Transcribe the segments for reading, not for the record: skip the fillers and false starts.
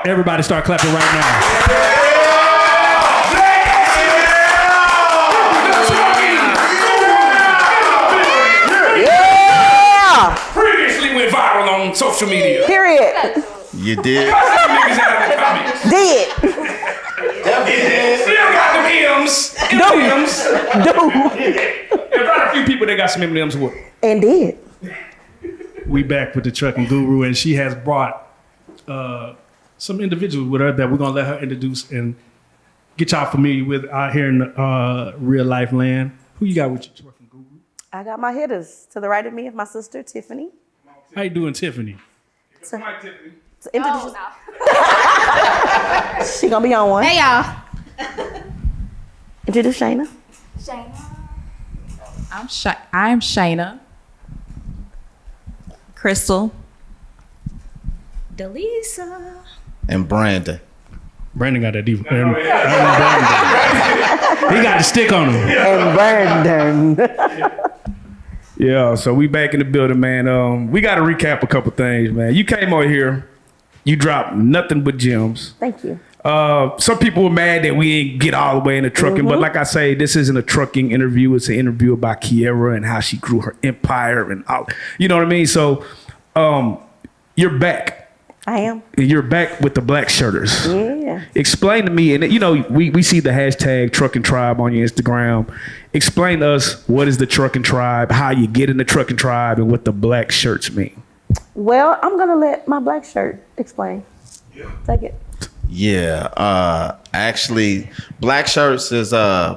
Everybody start clapping right now. Yeah! Previously went viral on social media. Period. You did. Niggas out in the comments. Did. Still got them M's. M&M's. There's quite a few people that got some M&M's with. And did. We back with the Trucking Guru, and she has brought some individuals with her that we're gonna let her introduce and get y'all familiar with out here in real life land. Who you got with your Trucking Guru? I got my hitters. To the right of me is my sister, Tiffany. How you doing, Tiffany? So, Tiffany. so introduce She gonna be on one. Hey y'all. Introduce Shayna. I'm Shayna. Crystal. Delisa. And Brandon. Brandon got that deep. He got the stick on him. And Brandon. Yeah, so we back in the building, man. We got to recap a couple things, man. You came over here, you dropped nothing but gems. Thank you. Some people were mad that we didn't get all the way into trucking, but like I say, this isn't a trucking interview. It's an interview about Kierra and how she grew her empire and all. You know what I mean? So you're back. I am. You're back with the black shirters. Yeah. Explain to me, and you know, we see the hashtag Trucking Tribe on your Instagram. Explain to us what is the Trucking Tribe, how you get in the Trucking Tribe, and what the black shirts mean. Well, I'm gonna let my black shirt explain. Yeah. Take it. Yeah, actually, Black Shirts is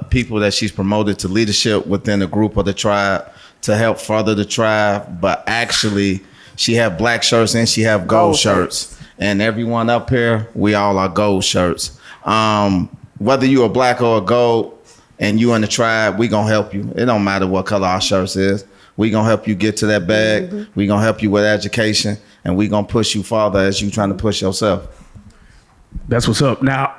people that she's promoted to leadership within a group of the tribe to help further the tribe. But actually, she have black shirts and she have gold shirts. And everyone up here, we all are gold shirts. Whether you are black or a gold and you in the tribe, we gonna help you. It don't matter what color our shirts is. We gonna help you get to that bag. We gonna help you with education, and we gonna push you farther as you trying to push yourself. That's what's up. Now,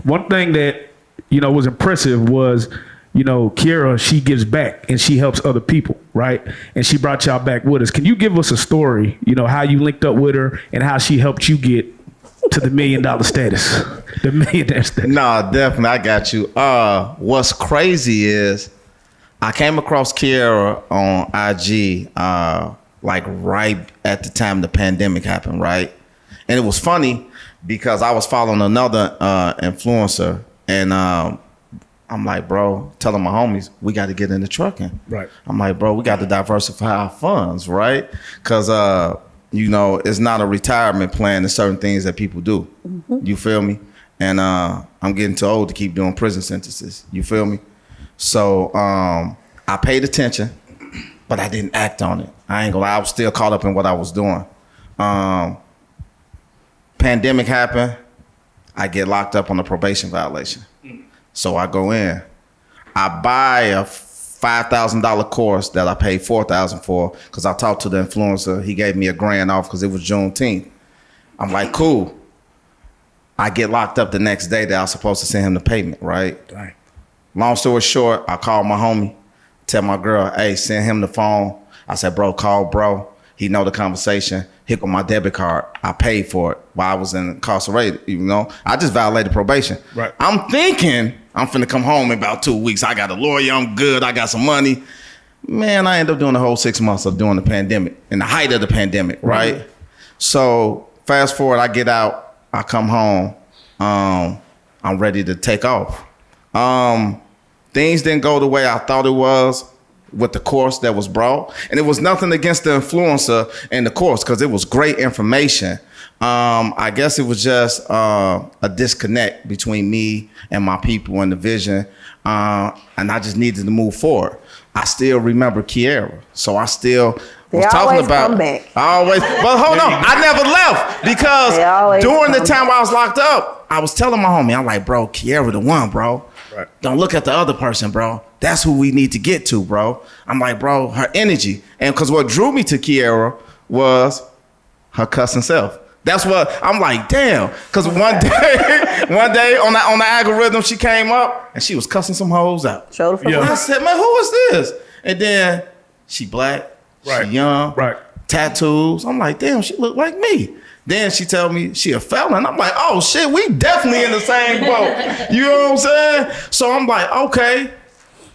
one thing that, you know, was impressive was, you know, Kierra, she gives back and she helps other people, right? And she brought y'all back with us. Can you give us a story, you know, how you linked up with her and how she helped you get to the $1 million status, the millionaire status? No, definitely, I got you. What's crazy is I came across Kierra on IG, like right at the time the pandemic happened, right? And it was funny because I was following another influencer, and I'm like, bro, telling my homies, we got to get into trucking. Right. I'm like, bro, we got to diversify our funds, right? Because, you know, it's not a retirement plan. There's certain things that people do. You feel me? And I'm getting too old to keep doing prison sentences. You feel me? So I paid attention, but I didn't act on it. I ain't gonna lie, I was still caught up in what I was doing. Pandemic happened, I get locked up on a probation violation. So I go in, I buy a $5,000 course that I paid $4,000 for because I talked to the influencer. He gave me $1,000 off because it was Juneteenth. I'm like, cool. I get locked up the next day that I was supposed to send him the payment, right? Dang. Long story short, I called my homie, tell my girl, hey, send him the phone. I said, bro, call bro. He know the conversation. Hit with my debit card. I paid for it while I was incarcerated, you know? I just violated probation. Right. I'm thinking I'm finna come home in about 2 weeks. I got a lawyer, I'm good, I got some money. Man, I ended up doing the whole 6 months of doing the pandemic, in the height of the pandemic, right? So fast forward, I get out, I come home, I'm ready to take off. Things didn't go the way I thought it was with the course that was brought. And it was nothing against the influencer and the course, because it was great information. I guess it was just a disconnect between me and my people and the vision. And I just needed to move forward. I still remember Kierra. So I still was talking about. Come back. But hold on, I never left because during the time I was locked up, I was telling my homie, I'm like, bro, Kierra the one, bro. Right. Don't look at the other person, bro. That's who we need to get to, bro. I'm like, bro, her energy. And because what drew me to Kierra was her cussing self. That's what I'm like, damn. Because one day on the algorithm, she came up and she was cussing some hoes out. Shoulder for I said, man, who is this? And then she black, she young, tattoos. I'm like, damn, she look like me. Then she tell me she a felon. I'm like, oh shit, we definitely in the same boat. You know what I'm saying? So I'm like, okay,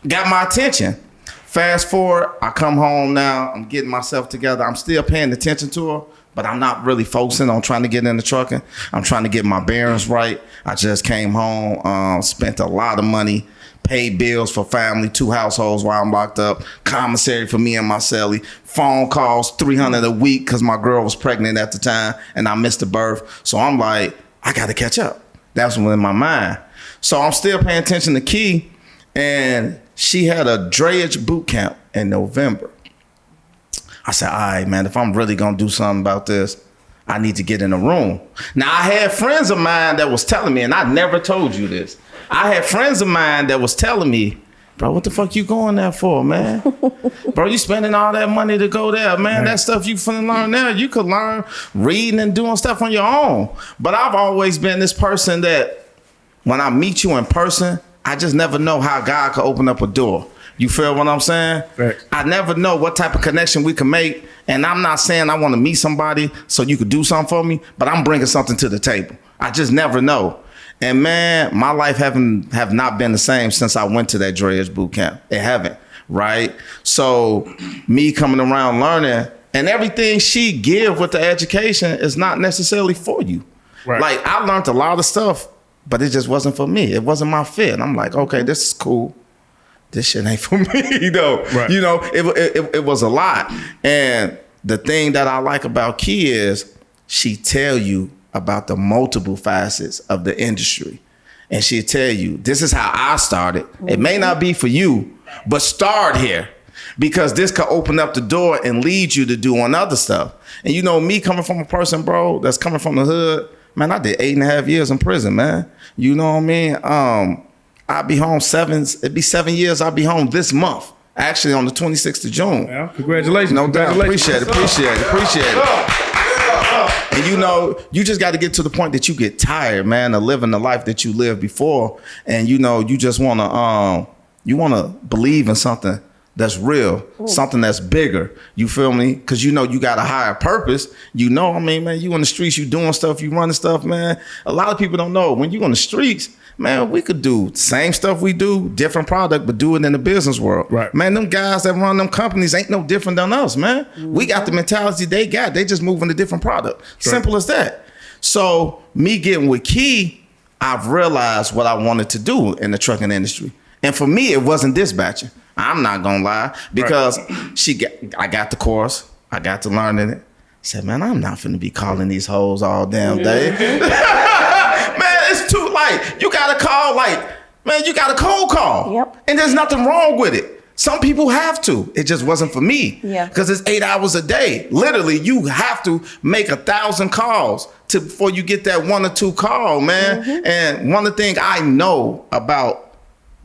got my attention. Fast forward, I come home now. I'm getting myself together. I'm still paying attention to her, but I'm not really focusing on trying to get into trucking. I'm trying to get my bearings right. I just came home, spent a lot of money, paid bills for family, 2 households while I'm locked up, commissary for me and my celly, phone calls, $300 a week because my girl was pregnant at the time and I missed the birth. So I'm like, I got to catch up. That's what's in my mind. So I'm still paying attention to Key, and she had a drayage boot camp in November. I said, all right, man, if I'm really going to do something about this, I need to get in a room. Now, I had friends of mine that was telling me, and I never told you this. I had friends of mine that was telling me, bro, what the fuck you going there for, man? Bro, you spending all that money to go there, man. That stuff you finna learn there, you could learn reading and doing stuff on your own. But I've always been this person that when I meet you in person, I just never know how God could open up a door. You feel what I'm saying? Right. I never know what type of connection we can make. And I'm not saying I want to meet somebody so you could do something for me, but I'm bringing something to the table. I just never know. And man, my life have not been the same since I went to that drayage boot camp. It haven't, right? So me coming around learning, and everything she give with the education is not necessarily for you. Right. Like I learned a lot of stuff, but it just wasn't for me. It wasn't my fit. And I'm like, okay, this is cool. This shit ain't for me though. Right. You know, it was a lot. And the thing that I like about Key is she tell you about the multiple facets of the industry. And she'll tell you, this is how I started. It may not be for you, but start here. Because this could open up the door and lead you to doing other stuff. And you know, me coming from a person, bro, that's coming from the hood, man, I did 8.5 years in prison, man. You know what I mean? I'll be home it'd be 7 years. I'll be home this month. Actually on the 26th of June. Yeah, congratulations. No doubt. Congratulations. Appreciate it. And you know, you just got to get to the point that you get tired, man, of living the life that you lived before. And you know, you just want to believe in something that's real, something that's bigger. You feel me? Because you know you got a higher purpose. You know, I mean, man, you in the streets, you doing stuff, you running stuff, man. A lot of people don't know. When you on the streets, man, we could do the same stuff we do, different product, but do it in the business world. Right. Man, them guys that run them companies ain't no different than us, man. We got the mentality they got. They just moving a different product. Simple as that. So me getting with Key, I've realized what I wanted to do in the trucking industry. And for me, it wasn't dispatching. I'm not gonna lie, because I got the course, I got to learn in it. Said, man, I'm not finna be calling these hoes all damn day. Man, it's too light. You gotta call you gotta cold call. Yep. And there's nothing wrong with it. Some people have to. It just wasn't for me. Yeah. Because it's 8 hours a day. Literally, you have to make 1,000 calls before you get that 1 or 2 call, man. Mm-hmm. And one of the things I know about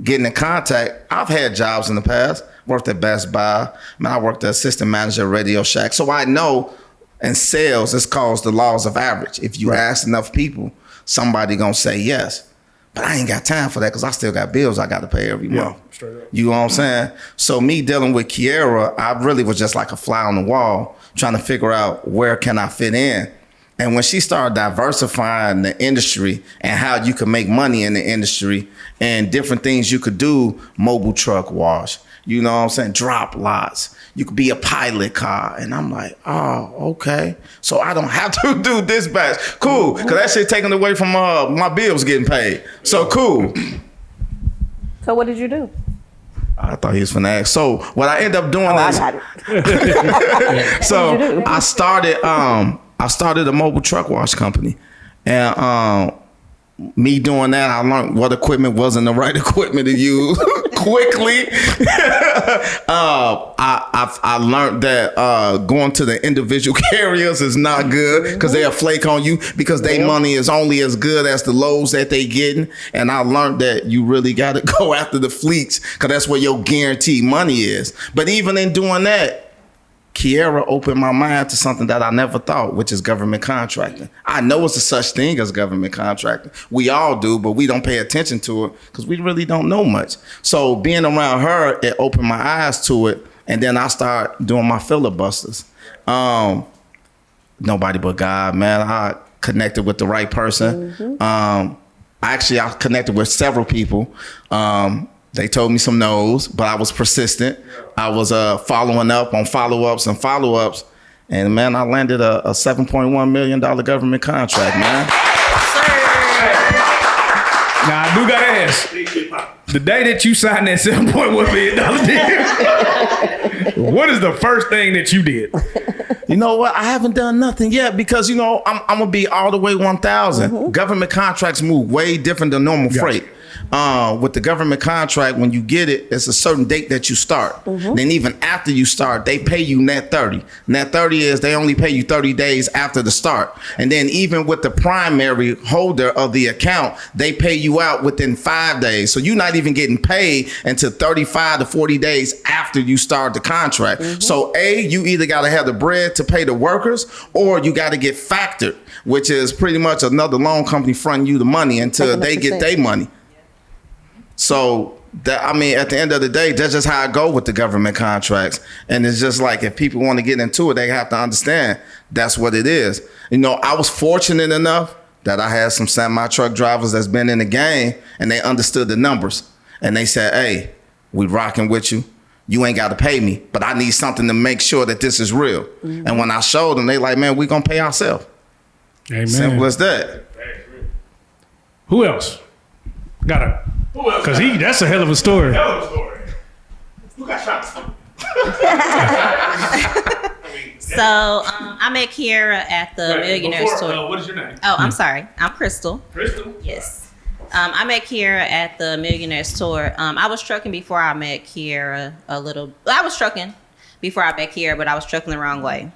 getting in contact, I've had jobs in the past, worked at Best Buy, man, I worked as assistant manager at Radio Shack. So I know in sales, it's called the laws of average. If you ask enough people, somebody gonna say yes. But I ain't got time for that because I still got bills I got to pay every month. Straight up. You know what I'm saying? So me dealing with Kierra, I really was just like a fly on the wall, trying to figure out where can I fit in. And when she started diversifying the industry and how you could make money in the industry and different things you could do, mobile truck wash, you know what I'm saying, drop lots, you could be a pilot car. And I'm like, oh, okay. So I don't have to do dispatch. Cool, because that shit taken away from my bills getting paid. So cool. So what did you do? I thought he was finna ask. So what I end up doing I is, got it. so What did you do? I started a mobile truck wash company, and me doing that, I learned what equipment wasn't the right equipment to use quickly. I learned that going to the individual carriers is not good because they'll flake on you because their money is only as good as the loads that they getting. And I learned that you really got to go after the fleets because that's where your guaranteed money is. But even in doing that, Kierra opened my mind to something that I never thought, which is government contracting. I know it's a such thing as government contracting. We all do, but we don't pay attention to it because we really don't know much. So being around her, it opened my eyes to it. And then I start doing my filibusters. nobody but God, man. I connected with the right person. I connected with several people. They told me some no's, but I was persistent. I was following up on follow-ups and follow-ups. And man, I landed a $7.1 million government contract, man. Now I do gotta ask. The day that you signed that $7.1 million deal, what is the first thing that you did? You know what? I haven't done nothing yet because, you know, I'm going to be all the way 1,000. Government contracts move way different than normal freight. With the government contract, when you get it, it's a certain date that you start. Then even after you start, they pay you net 30. Net 30 is they only pay you 30 days after the start. And then even with the primary holder of the account, they pay you out within 5 days. So you're not even getting paid until 35 to 40 days after you start the contract. So you either got to have the bread to pay the workers, or you got to get factored, which is pretty much another loan company fronting you the money until they get their money. So that, I mean, at the end of the day, that's just how I go with the government contracts. And it's just like, if people want to get into it, they have to understand that's what it is. You know, I was fortunate enough that I had some semi-truck drivers that's been in the game, and they understood the numbers. And they said, hey, we rocking with you. You ain't got to pay me, but I need something to make sure that this is real. And when I showed them, they like, man, we going to pay ourselves. Amen. Simple as that. Who else? Because that's a hell of a story. Who got shots? So I met Kierra at the Millionaires tour. What is your name? Oh, I'm sorry. I'm Crystal. Crystal? Yes. I met Kierra at the Millionaires tour. I was trucking before I met Kierra I was trucking before I met Kierra, but I was trucking the wrong way.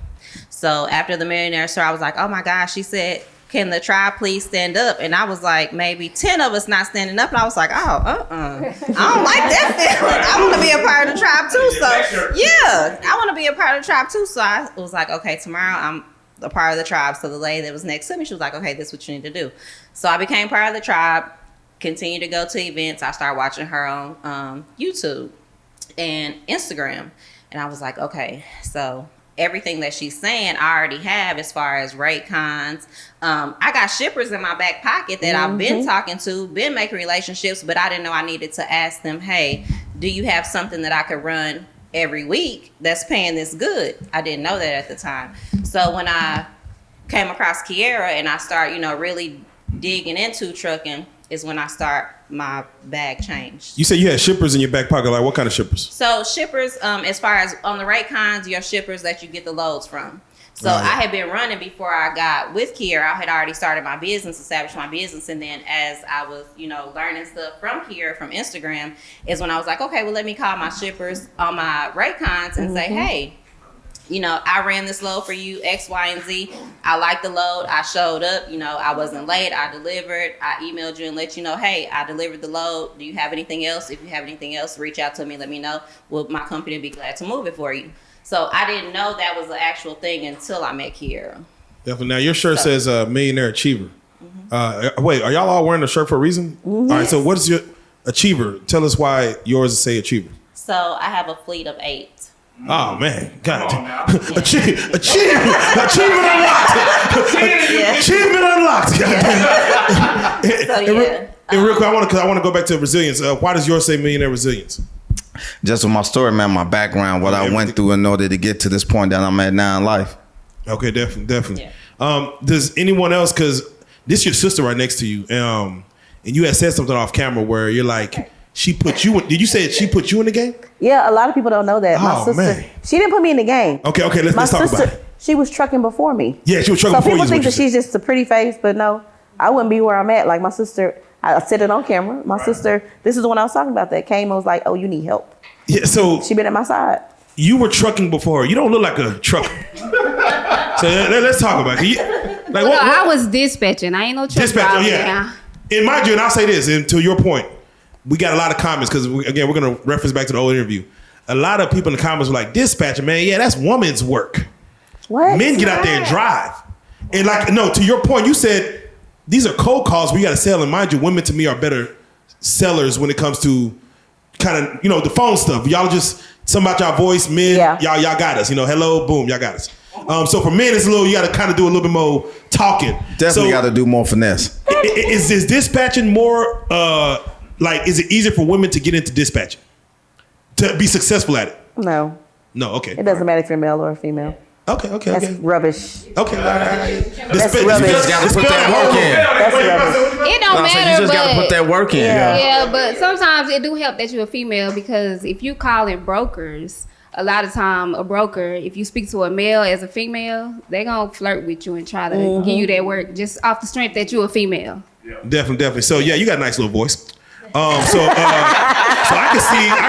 So after the Millionaires tour, I was like, oh my gosh, she said, can the tribe please stand up? And I was like, maybe 10 of us not standing up. And I was like, I don't like that feeling. I want to be a part of the tribe too. So yeah, I want to be a part of the tribe too. So I was like, okay, tomorrow I'm a part of the tribe. So the lady that was next to me, she was like, okay, this is what you need to do. So I became part of the tribe, continued to go to events. I started watching her on YouTube and Instagram. And I was like, okay, so everything that she's saying I already have as far as rate cons. I got shippers in my back pocket that I've been talking to, been making relationships, but I didn't know I needed to ask them, hey, do you have something that I could run every week that's paying this good? I didn't know that at the time. So when I came across Kierra and I start, really digging into trucking, is when I start my bag changed. You said you had shippers in your back pocket. Like what kind of shippers? So shippers, as far as on the rate cons, your shippers that you get the loads from. So I had been running before I got with Kierra. I had already started my business, established my business. And then as I was, learning stuff from Kierra, from Instagram, is when I was like, okay, well, let me call my shippers on my rate cons and say, hey, I ran this load for you, X, Y, and Z. I liked the load. I showed up. I wasn't late. I delivered. I emailed you and let you know, hey, I delivered the load. Do you have anything else? If you have anything else, reach out to me. Let me know. Will my company be glad to move it for you? So I didn't know that was the actual thing until I met Kierra. Definitely. Now, your shirt says Millionaire Achiever. Wait, are y'all all wearing the shirt for a reason? All right, so what is your Achiever? Tell us why yours is say Achiever. So I have a fleet of 8. Oh man, God! Achievement unlocked. Achievement unlocked. So yeah. And real quick, I want to go back to resilience. Why does yours say Millionaire Resilience? Just with my story, man, my background, what I went through in order to get to this point that I'm at now in life. Okay, definitely. Yeah. Does anyone else? Because this is your sister right next to you, and you had said something off camera where you're like, she put you. Did you say she put you in the game? Yeah, a lot of people don't know that. My Oh, sister, man. she didn't put me in the game. Okay, let's talk about it. She was trucking before me. Yeah, she was trucking So before you. people is think what you that she's said. just a pretty face, but no, I wouldn't be where I'm at. Like my sister, I said it on camera. My sister, this is the one I was talking about that came and was like, oh, you need help. Yeah, so She been at my side. you were trucking before her. You don't look like a trucker. So let's talk about it. No, I was dispatching. I ain't no truck Dispatcher, driver yeah. now. And mind you, and I'll say this, and to your point, we got a lot of comments because again, we're gonna reference back to the old interview. A lot of people in the comments were like, "Dispatcher, man, yeah, that's woman's work. What? Men get out there and drive." And like, no, to your point, you said these are cold calls where you got to sell. And mind you, women to me are better sellers when it comes to kind of the phone stuff. Y'all just something about y'all voice, men. Yeah. Y'all got us. Hello, boom, y'all got us. So for men, it's a little. You got to kind of do a little bit more talking. Definitely So got to do more finesse. Is dispatching more like? Is it easier for women to get into dispatching to be successful at it? No, No. Okay. it doesn't matter if you're male or a female. Okay. That's rubbish. Okay. All right. That's rubbish. You just got to put that work in. That's rubbish. It don't So matter, you just got to but put that work in. yeah, but sometimes it do help that you're a female because if you call in brokers, a lot of time a broker, if you speak to a male as a female, they gonna flirt with you and try to give you that work just off the strength that you're a female. Definitely. So yeah, you got a nice little voice. So I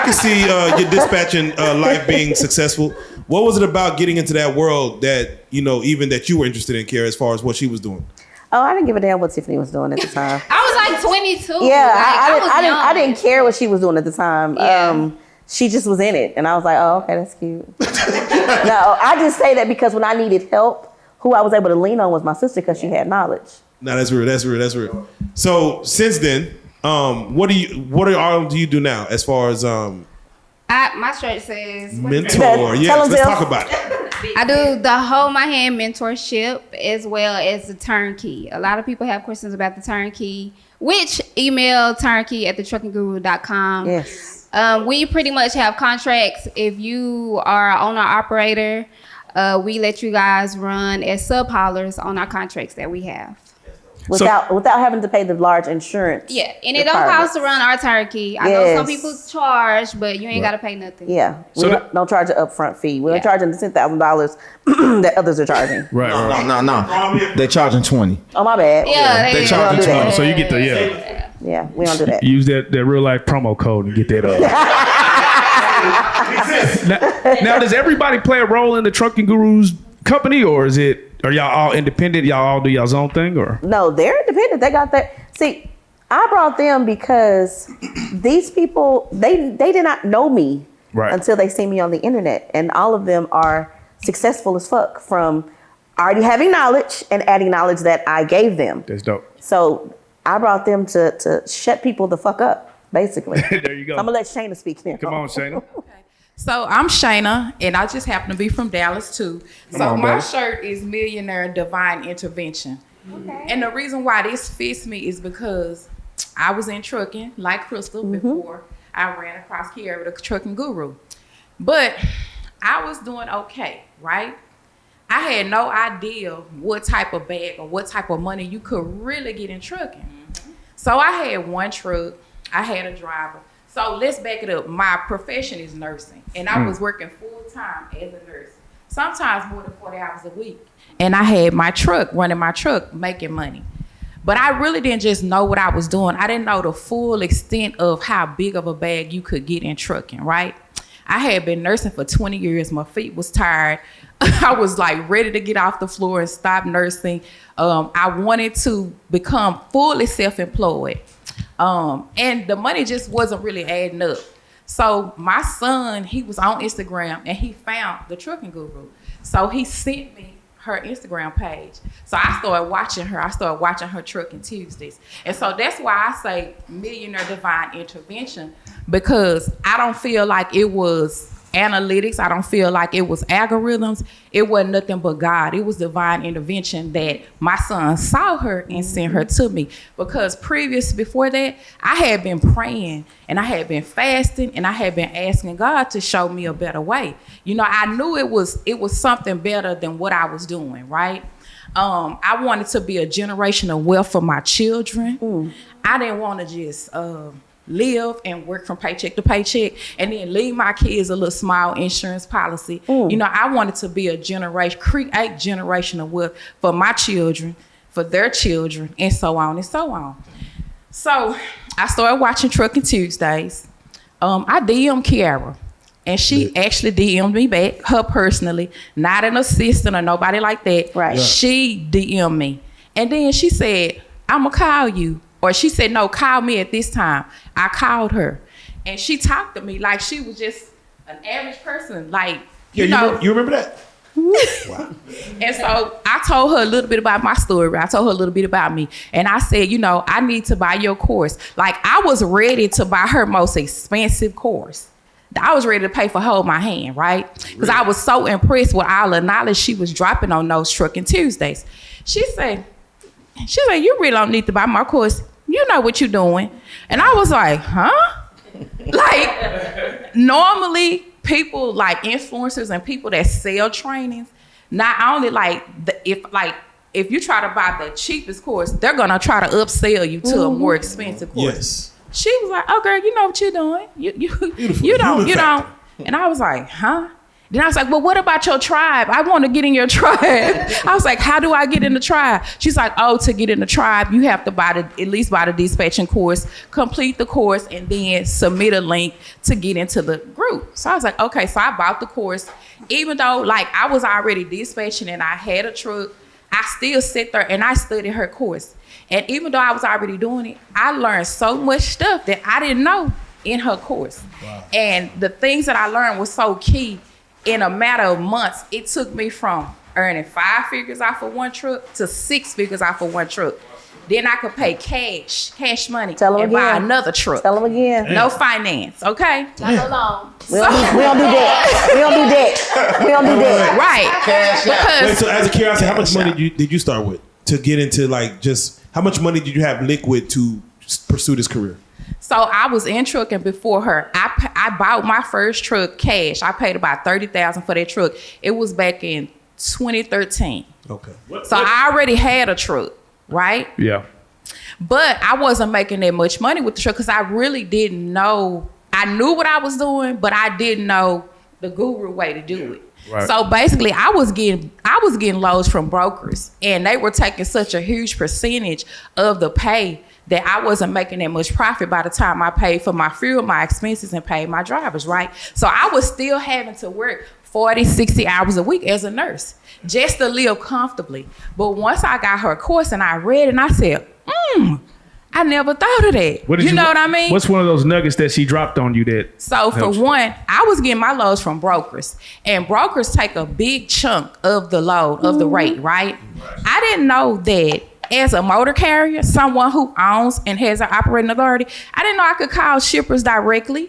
can see your dispatching life being successful. What was it about getting into that world that even that you were interested in, Kierra, as far as what she was doing? Oh, I didn't give a damn what Tiffany was doing at the time. I was like 22. Yeah, like, I didn't care what she was doing at the time. Yeah. She just was in it, and I was like, oh, okay, that's cute. No, I just say that because when I needed help, who I was able to lean on was my sister because she had knowledge. No, that's real. So since then, what do you do now as far as my shirt says mentor? Yes, let's talk about it. I do the Hold My Hand mentorship as well as the turnkey. A lot of people have questions about the turnkey, which email turnkey@thetruckingguru.com. Yes. We pretty much have contracts. If you are an owner-operator, we let you guys run as sub-haulers on our contracts that we have. Without having to pay the large insurance. Yeah, and it don't cost to run our turkey. I know some people charge, but you ain't got to pay nothing. Yeah, we don't charge an upfront fee. We don't charge them the $10,000 that others are charging. Right. No. They're charging 20. Oh, my bad. Yeah, they charging 20. So you get the Yeah, we don't do that. use that real life promo code and get that up. now, does everybody play a role in the Trucking Guru's company, or are y'all all independent? Y'all all do y'all's own thing, or? No, they're independent. They got that. See, I brought them because these people, they did not know me until they see me on the internet. And all of them are successful as fuck from already having knowledge and adding knowledge that I gave them. That's dope. So I brought them to shut people the fuck up, basically. There you go. I'm going to let Shayna speak now. Come on, Shayna. So I'm Shayna, and I just happen to be from Dallas too. Come on, my baby. shirt is Millionaire Divine Intervention. Okay. And the reason why this fits me is because I was in trucking like Crystal before I ran across Kierra, the trucking guru. But I was doing okay, right? I had no idea what type of bag or what type of money you could really get in trucking. So I had one truck, I had a driver. So let's back it up. My profession is nursing, and I was working full-time as a nurse, sometimes more than 40 hours a week. And I had my truck, running my truck, making money. But I really didn't just know what I was doing. I didn't know the full extent of how big of a bag you could get in trucking, right? I had been nursing for 20 years. My feet was tired. I was like ready to get off the floor and stop nursing. I wanted to become fully self-employed. And the money just wasn't really adding up. So my son, he was on Instagram and he found the Trucking Guru. So he sent me her Instagram page. So I started watching her. I started watching her Trucking Tuesdays. And so that's why I say Millionaire Divine Intervention, because I don't feel like it was analytics. I don't feel like it was algorithms. It wasn't nothing but God. It was divine intervention that my son saw her and sent her to me. Because before that, I had been praying and I had been fasting and I had been asking God to show me a better way. I knew it was something better than what I was doing, right? I wanted to be a generation of wealth for my children. I didn't want to just live and work from paycheck to paycheck and then leave my kids a little small insurance policy. I wanted to be create generational wealth for my children, for their children, and so on and so on. So I started watching Trucking Tuesdays. I DM'd Kierra, and she actually DM'd me back, her personally, not an assistant or nobody like that. Right. Yeah. She DM'd me. And then she said, I'm going to call you. Or she said, no, call me at this time. I called her. And she talked to me like she was just an average person. Like, you remember that? Wow. And so I told her a little bit about my story. I told her a little bit about me. And I said, I need to buy your course. Like, I was ready to buy her most expensive course. I was ready to pay for Hold My Hand, right? Because I was so impressed with all the knowledge she was dropping on those Trucking Tuesdays. She said, you really don't need to buy my course. You know what you're doing. And I was like, huh? Like, normally people like influencers and people that sell trainings, not only if you try to buy the cheapest course, they're gonna try to upsell you to a more expensive course. Yes. She was like, "Oh, girl, you know what you're doing. You don't." And I was like, "Huh?" Then I was like, "Well, what about your tribe? I want to get in your tribe." I was like, "How do I get in the tribe?" She's like, "Oh, to get in the tribe, you have to at least buy the dispatching course, complete the course, and then submit a link to get into the group." So I was like, "Okay." So I bought the course, even though like I was already dispatching and I had a truck. I still sit there and I studied her course. And even though I was already doing it, I learned so much stuff that I didn't know in her course. Wow. And the things that I learned was so key. In a matter of months, it took me from earning 5 figures off of one truck to 6 figures off of one truck. Then I could pay cash money, and buy another truck. Tell them again. No finance, okay? Not alone. We don't do that. We don't do that. Right. Cash out. Wait, so as a curiosity, how much money did you start with to get into like just how much money did you have liquid to pursue this career? So I was in trucking before her. I bought my first truck cash. I paid about $30,000 for that truck. It was back in 2013. Okay. So I already had a truck, right? Yeah. But I wasn't making that much money with the truck because I really didn't know. I knew what I was doing, but I didn't know the guru way to do it. Right. So basically, I was getting loads from brokers, and they were taking such a huge percentage of the pay that I wasn't making that much profit by the time I paid for my fuel, my expenses, and paid my drivers, right? So I was still having to work 40, 60 hours a week as a nurse just to live comfortably. But once I got her course and I read it, and I said, I never thought of that. You know what I mean? What's one of those nuggets that she dropped on you that? So for one, I was getting my loads from brokers, and brokers take a big chunk of the load of the rate, right? I didn't know that as a motor carrier, someone who owns and has an operating authority, I didn't know I could call shippers directly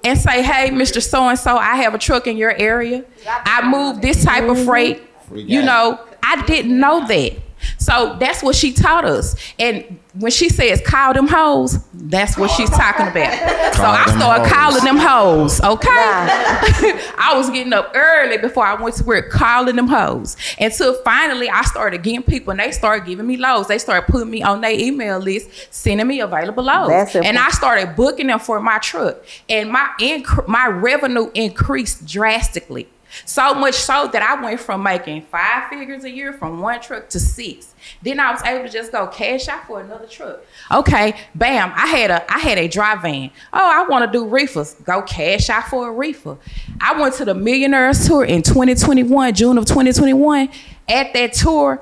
and say, "Hey, Mr. So-and-so, I have a truck in your area. I move this type of freight." You know, I didn't know that. So that's what she taught us. And when she says call them hoes, that's what she's talking about. So I started calling them hoes, okay? I was getting up early before I went to work, calling them hoes. Until finally I started getting people and they started giving me loads. They started putting me on their email list, sending me available loads. And I started booking them for my truck. And my revenue increased drastically. So much so that I went from making 5 figures a year from one truck to 6. Then I was able to just go cash out for another truck. Okay, bam, I had a dry van. Oh, I want to do reefers. Go cash out for a reefer. I went to the Millionaires tour in 2021, June of 2021. At that tour,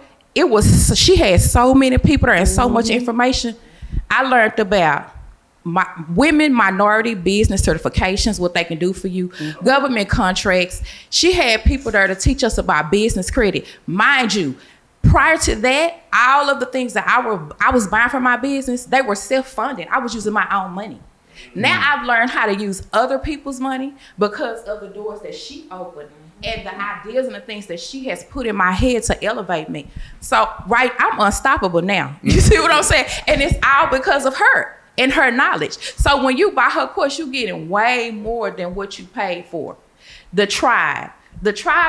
she had so many people there and so much information. I learned about women minority business certifications, what they can do for you, government contracts. She had people there to teach us about business credit. Mind you, prior to that, all of the things that I was buying for my business, they were self-funded. I was using my own money. Now I've learned how to use other people's money because of the doors that she opened and the ideas and the things that she has put in my head to elevate me. So, right, I'm unstoppable now. You see what I'm saying? And it's all because of her and her knowledge. So when you buy her course, you're getting way more than what you paid for. The tribe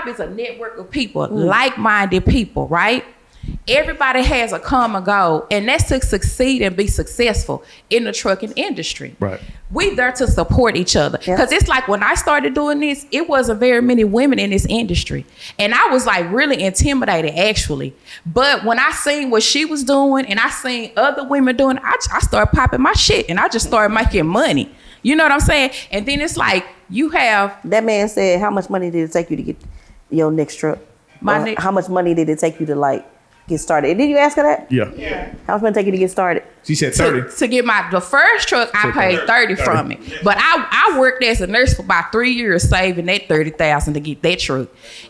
is a network of people, like-minded people, right? Everybody has a common goal, and that's to succeed and be successful in the trucking industry. Right. We there to support each other. Because it's like when I started doing this, it wasn't very many women in this industry. And I was like really intimidated, actually. But when I seen what she was doing and I seen other women doing, I started popping my shit and I just started making money. You know what I'm saying? And then it's like you have... That man said, how much money did it take you to get your next truck? How much money did it take you to get started? Did you ask her that? Yeah. How much money take you to get started? She said 30. To get the first truck, I paid 30 from it. But I worked as a nurse for about 3 years saving that $30,000 to get that truck.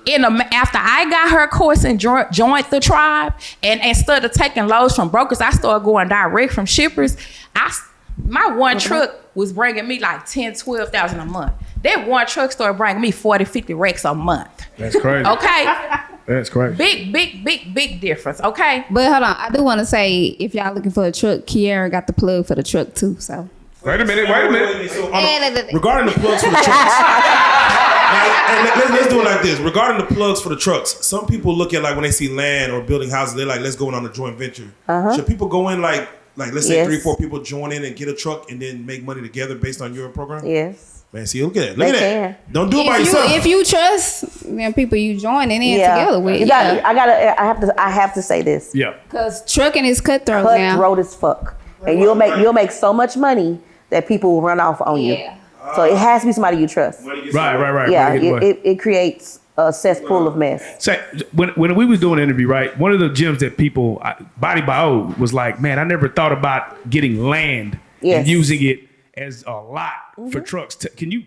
After I got her course and joined the tribe, and instead of taking loads from brokers, I started going direct from shippers. My one truck was bringing me like $10,000, $12,000 a month. That one truck store bring me 40, 50 racks a month. That's crazy. Okay? That's crazy. Big difference, okay? But hold on, I do want to say, if y'all looking for a truck, Kierra got the plug for the truck too. So Wait a minute. So, regarding the plugs for the trucks, let's do it like this. Regarding the plugs for the trucks, some people look at like when they see land or building houses, they're like, let's go in on a joint venture. Should people go in like let's say 3-4 people join in and get a truck and then make money together based on your program? Yes. Man, see, look at that. Don't do it by if yourself. you trust them people you joining in together with, I have to say this. Yeah. Because trucking is cutthroat now. Cutthroat as fuck, and you'll make so much money that people will run off on you. So it has to be somebody you trust. Right. Yeah, it creates a cesspool of mess. Say, when we was doing an interview, right, one of the gems that people, Body by O, was like, man, I never thought about getting land and using it as a lot for trucks. Can you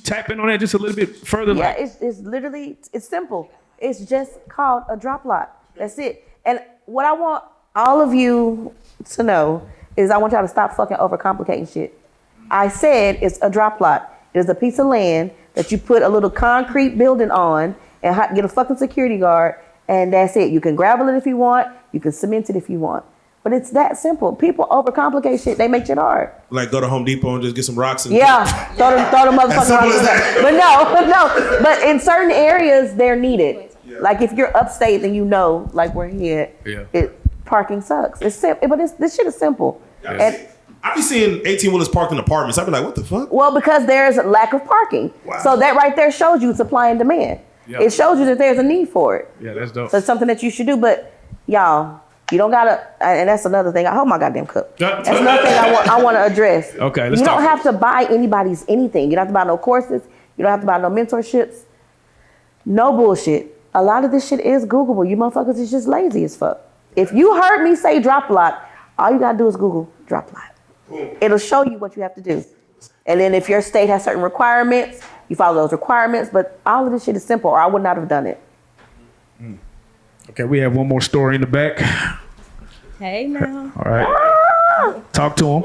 tap in on that just a little bit further? Yeah, it's literally, it's simple. It's just called a drop lot. That's it. And what I want all of you to know is I want y'all to stop fucking overcomplicating shit. I said it's a drop lot. It is a piece of land that you put a little concrete building on and get a fucking security guard, and that's it. You can gravel it if you want. You can cement it if you want. But it's that simple. People overcomplicate shit. They make shit hard. Like go to Home Depot and just get some rocks and throw the motherfucking rocks. But no. But in certain areas, they're needed. Yeah. Like if you're upstate, then you know, like we're here. Yeah. Parking sucks. It's simple, but this shit is simple. Yeah. And I be seeing 18-wheelers parked in apartments. I be like, what the fuck? Well, because there's a lack of parking. Wow. So that right there shows you supply and demand. Yep. It shows you that there's a need for it. Yeah, that's dope. So it's something that you should do. But y'all, you don't gotta, and that's another thing. I hold my goddamn cup. That's another thing I want to address. Okay, you don't have to buy anybody's anything. You don't have to buy no courses. You don't have to buy no mentorships. No bullshit. A lot of this shit is Googleable. You motherfuckers is just lazy as fuck. If you heard me say drop lot, all you gotta do is Google drop lot. It'll show you what you have to do. And then if your state has certain requirements, you follow those requirements. But all of this shit is simple, or I would not have done it. Okay, we have one more story in the back. Hey now. All right. Talk to him.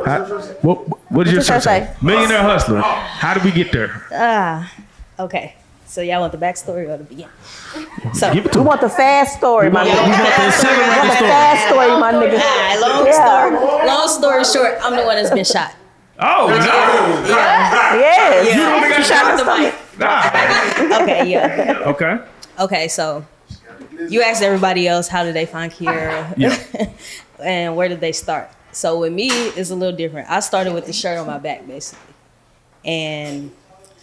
What did your shirt say? Millionaire Hustler. How did we get there? Okay. So y'all want the backstory or the beginning? So we want the fast story, my nigga. We want the fast story, my nigga. Long story short, I'm the one that's been shot. Oh, no. Yes. You shot the mic. Okay, yeah. Okay, so you asked everybody else how did they find Kierra and where did they start? So with me, it's a little different. I started with the shirt on my back, basically. And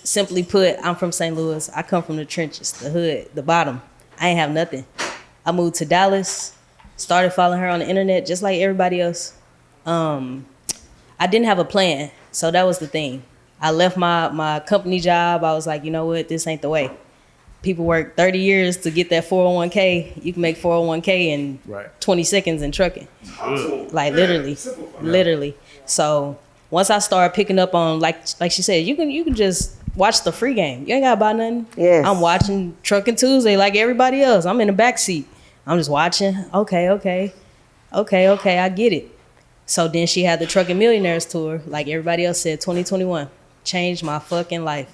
simply put, I'm from St. Louis. I come from the trenches, the hood, the bottom. I ain't have nothing. I moved to Dallas, started following her on the internet just like everybody else. I didn't have a plan, so that was the thing. I left my company job. I was like, you know what, this ain't the way. People work 30 years to get that 401k. You can make 401k in 20 seconds in trucking. Like literally. So once I started picking up on, like she said, you can just watch the free game. You ain't gotta buy nothing. Yes. I'm watching Trucking Tuesday like everybody else. I'm in the back seat. I'm just watching. Okay, I get it. So then she had the Trucking Millionaires tour, like everybody else said, 2021. Changed my fucking life.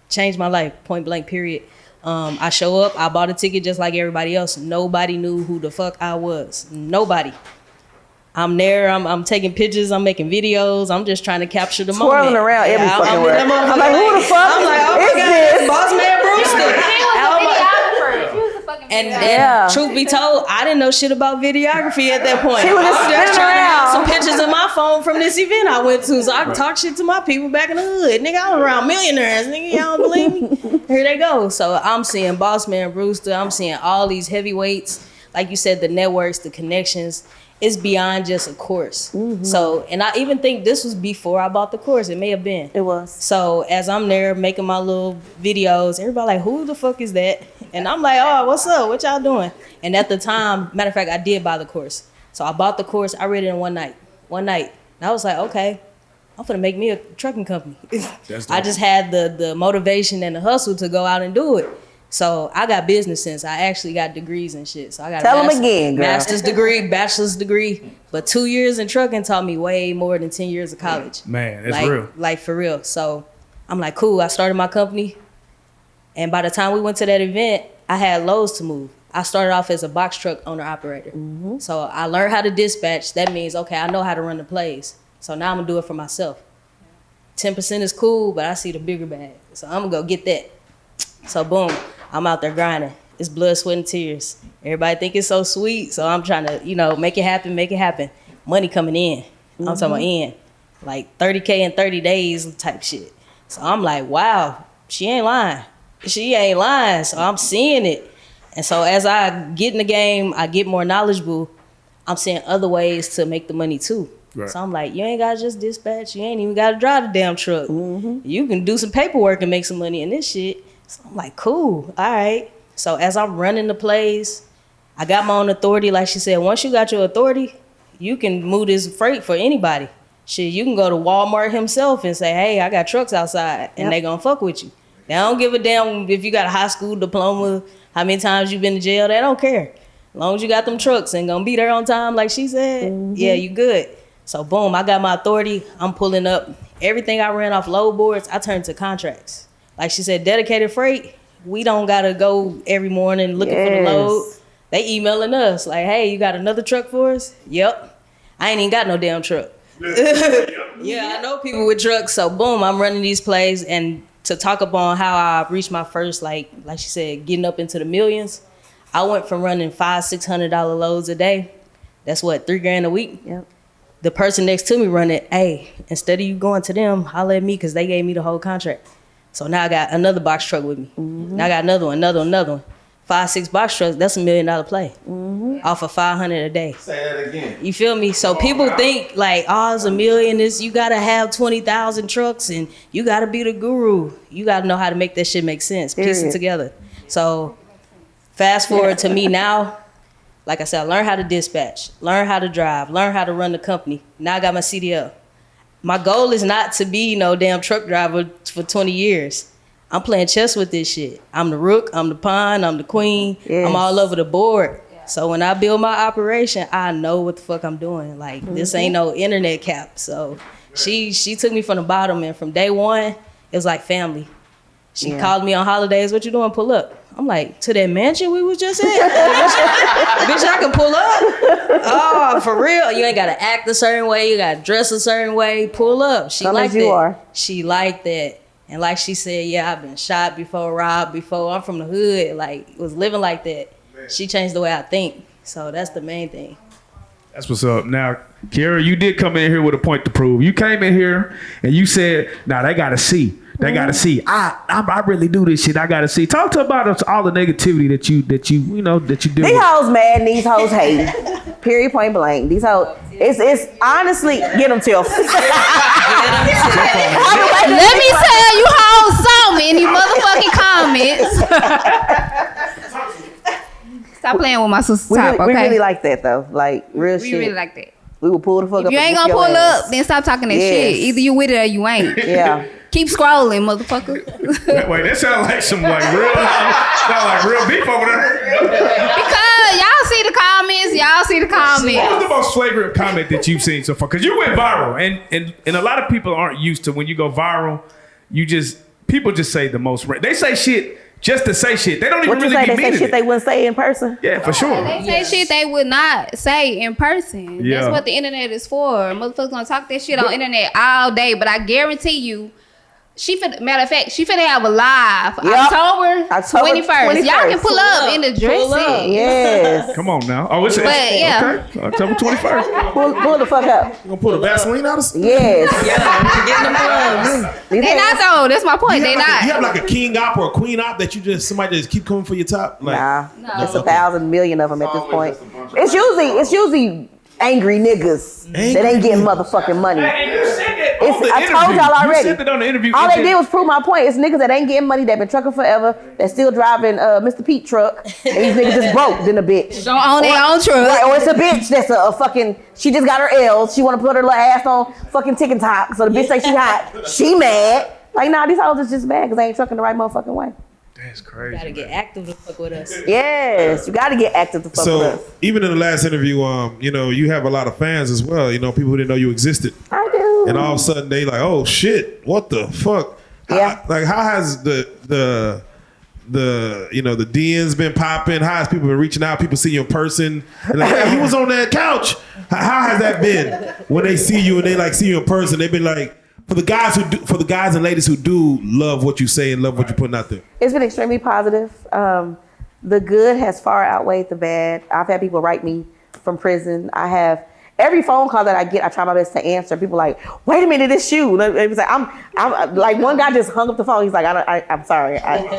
Changed my life, point blank, period. I show up, I bought a ticket just like everybody else. Nobody knew who the fuck I was. Nobody. I'm there, I'm taking pictures, I'm making videos, I'm just trying to capture the moment. Twirling around every fucking word. I'm like, who the fuck I'm like, oh my God, it's Boss Man Brewster. And truth be told, I didn't know shit about videography at that point. She was just trying to have some around. pictures in my phone from this event I went to, so I could talk shit to my people back in the hood. Nigga, I was around millionaires. Nigga, y'all don't believe me? Here they go. So I'm seeing Boss Man Brewster. I'm seeing all these heavyweights. Like you said, the networks, the connections. It's beyond just a course. Mm-hmm. So, and I even think this was before I bought the course. It may have been. It was. So as I'm there making my little videos, everybody like, who the fuck is that? And I'm like, oh, what's up? What y'all doing? And at the time, matter of fact, I did buy the course. So I bought the course. I read it in one night. And I was like, okay, I'm gonna make me a trucking company. I just had the motivation and the hustle to go out and do it. So I got business sense. I actually got degrees and shit. So I got Tell them again, girl. Master's degree, bachelor's degree. But 2 years in trucking taught me way more than 10 years of college. Man, that's real. Like for real. So I'm like, cool, I started my company. And by the time we went to that event, I had loads to move. I started off as a box truck owner-operator. So I learned how to dispatch. That means, okay, I know how to run the plays. So now I'm gonna do it for myself. 10% is cool, but I see the bigger bag. So I'm gonna go get that. So boom, I'm out there grinding. It's blood, sweat, and tears. Everybody think it's so sweet. So I'm trying to, make it happen, make it happen. Money coming in. I'm talking about in. Like 30K in 30 days type shit. So I'm like, wow, she ain't lying. She ain't lying. So I'm seeing it. And so as I get in the game, I get more knowledgeable. I'm seeing other ways to make the money too. Right. So I'm like, you ain't gotta just dispatch. You ain't even gotta drive the damn truck. You can do some paperwork and make some money in this shit. So I'm like, cool, all right. So as I'm running the plays, I got my own authority. Like she said, once you got your authority, you can move this freight for anybody. Shit, you can go to Walmart himself and say, hey, I got trucks outside, and they gonna fuck with you. They don't give a damn if you got a high school diploma, how many times you been to jail, they don't care. As long as you got them trucks and gonna be there on time, like she said, yeah, you good. So boom, I got my authority. I'm pulling up. Everything I ran off load boards, I turned to contracts. Like she said, dedicated freight, we don't gotta go every morning looking for the load. They emailing us like, hey, you got another truck for us? Yep. I ain't even got no damn truck. Yeah, I know people with trucks. So boom, I'm running these plays. And to talk upon how I reached my first, like she said, getting up into the millions, I went from running $500-$600 loads a day. That's what, $3,000 a week? Yep. The person next to me running, hey, instead of you going to them, holler at me because they gave me the whole contract. So now I got another box truck with me. Now I got another one. 5-6 box trucks, that's $1 million play. Off of $500 a day. Say that again. You feel me? So people think like, oh, it's $1 million. You gotta have 20,000 trucks and you gotta be the guru. You gotta know how to make that shit make sense. Piece it together. So fast forward to me now. Like I said, I learned how to dispatch, learn how to drive, learn how to run the company. Now I got my CDL. My goal is not to be no damn truck driver for 20 years. I'm playing chess with this shit. I'm the rook, I'm the pawn, I'm the queen. I'm all over the board. So when I build my operation, I know what the fuck I'm doing. Like, this ain't no internet cap. So she took me from the bottom, and from day one, it was like family. She called me on holidays, what you doing, pull up? I'm like, to that mansion we was just at? Bitch, I can pull up. Oh, for real? You ain't gotta act a certain way, you gotta dress a certain way, pull up. She like that. She like that. And like she said, yeah, I've been shot before, robbed before. I'm from the hood, like, was living like that. She changed the way I think. So that's the main thing. That's what's up. Now, Kierra, you did come in here with a point to prove. You came in here and you said, nah, they gotta see. They gotta see. I really do this shit. I gotta see. Talk to about us, all the negativity that you deal with. These hoes mad and these hoes hate. Period, point blank. These hoes, it's honestly, get them till. Let me tell you hoes something in these motherfucking comments. Stop playing with my sister's top, okay? We really like that though. Like, real shit. We really like that. We will pull the fuck up. If you ain't gonna pull up, then stop talking that shit. Either you with it or you ain't. Yeah. Keep scrolling, motherfucker. Wait, that sounds like some real beef over there. Because y'all see the comments. What was the most flagrant comment that you've seen so far? Because you went viral, and a lot of people aren't used to when you go viral. People just say the most. They say shit just to say shit. They don't even really be meaning it. They say shit they wouldn't say in person. Yeah, for sure. They say shit they would not say in person. Yeah. That's what the internet is for. Motherfuckers gonna talk that shit on internet all day, but I guarantee you. Matter of fact, she finna have a live October 21st. Y'all can pull up in the dressing. Yes. Come on now. Oh, it's okay. October 21st. Pull the fuck up. You gonna pull the Vaseline out of Yes. Getting them gloves. They not though. That's my point. They not. You have like a king op or a queen op that somebody just keep coming for your top. Like, nah, it's 1,000 million of them at this point. It's usually angry niggas that ain't getting motherfucking money. I told y'all already. You said that on the interview. All they did was prove my point. It's niggas that ain't getting money, that been trucking forever, that still driving Mr. Pete truck, and these niggas just broke than a bitch. Don't own their own truck. Right, or it's a bitch that's a fucking, she just got her L's. She want to put her little ass on fucking TikTok, so the bitch say she hot. She mad. Like, nah, these hoes is just mad because they ain't trucking the right motherfucking way. That's crazy. You gotta get active to fuck with us. Yes, you gotta get active to fuck with us. So even in the last interview, you have a lot of fans as well. People who didn't know you existed. I do. And all of a sudden they like, oh shit, what the fuck? How has the DMs been popping? How has people been reaching out? People see you in person. And like, hey, he was on that couch. How has that been when they see you and they like see you in person? They've been like, for the guys and ladies who do love what you say and love what you're putting out there. It's been extremely positive. The good has far outweighed the bad. I've had people write me from prison. I have every phone call that I get, I try my best to answer. People like, wait a minute, it's you. It was like, I'm like, one guy just hung up the phone. He's like, I'm sorry. I chose to.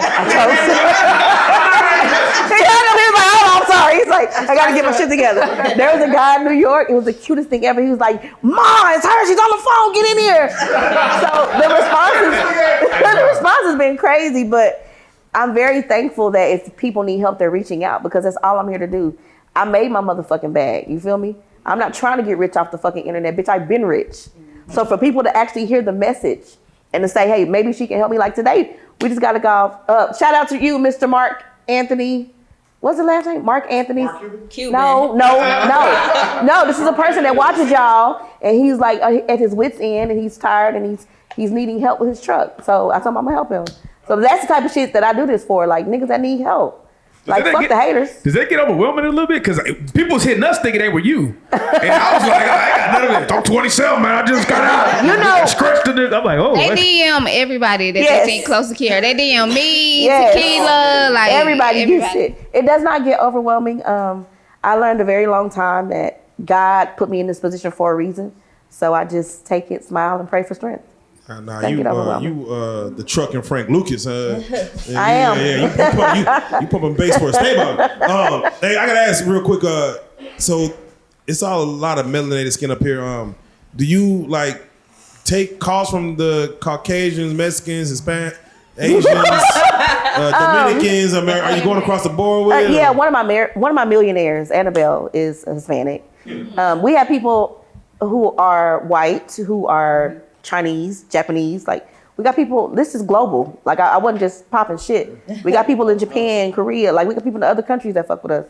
He was like, oh, I'm sorry. He's like, I got to get my shit together. There was a guy in New York. It was the cutest thing ever. He was like, Ma, it's her. She's on the phone. Get in here. So the response has been crazy, but I'm very thankful that if people need help, they're reaching out because that's all I'm here to do. I made my motherfucking bag. You feel me? I'm not trying to get rich off the fucking internet. Bitch, I've been rich. So for people to actually hear the message and to say, hey, maybe she can help me. Like today, we just got to go. Shout out to you, Mr. Mark Anthony. What's the last name? Mark Anthony. Cuban. No. This is a person that watches y'all, and he's like at his wit's end, and he's tired, and he's needing help with his truck. So I told him I'm gonna help him. So that's the type of shit that I do this for, like niggas that need help. Like, fuck the haters. Does that get overwhelming a little bit? Because people was hitting us thinking they were you. And I was like, I got none of it. I'm 27, man. I just got out. You know. Scratched it. I'm like, oh. They DM everybody that they think close to Kierra. They DM me, Tequila, like. Everybody gets it. It does not get overwhelming. I learned a very long time that God put me in this position for a reason. So I just take it, smile, and pray for strength. You the truck and Frank Lucas. I am. You pumping bass for a stay up. Hey, I gotta ask real quick. So it's all a lot of melanated skin up here. Do you like take calls from the Caucasians, Mexicans, Hispanic, Asians, Dominicans? Are you going across the board with? Yeah, one of my millionaires, Annabelle, is Hispanic. We have people who are white, who are Chinese, Japanese, like we got people, this is global. Like I wasn't just popping shit. We got people in Japan, Korea, like we got people in other countries that fuck with us.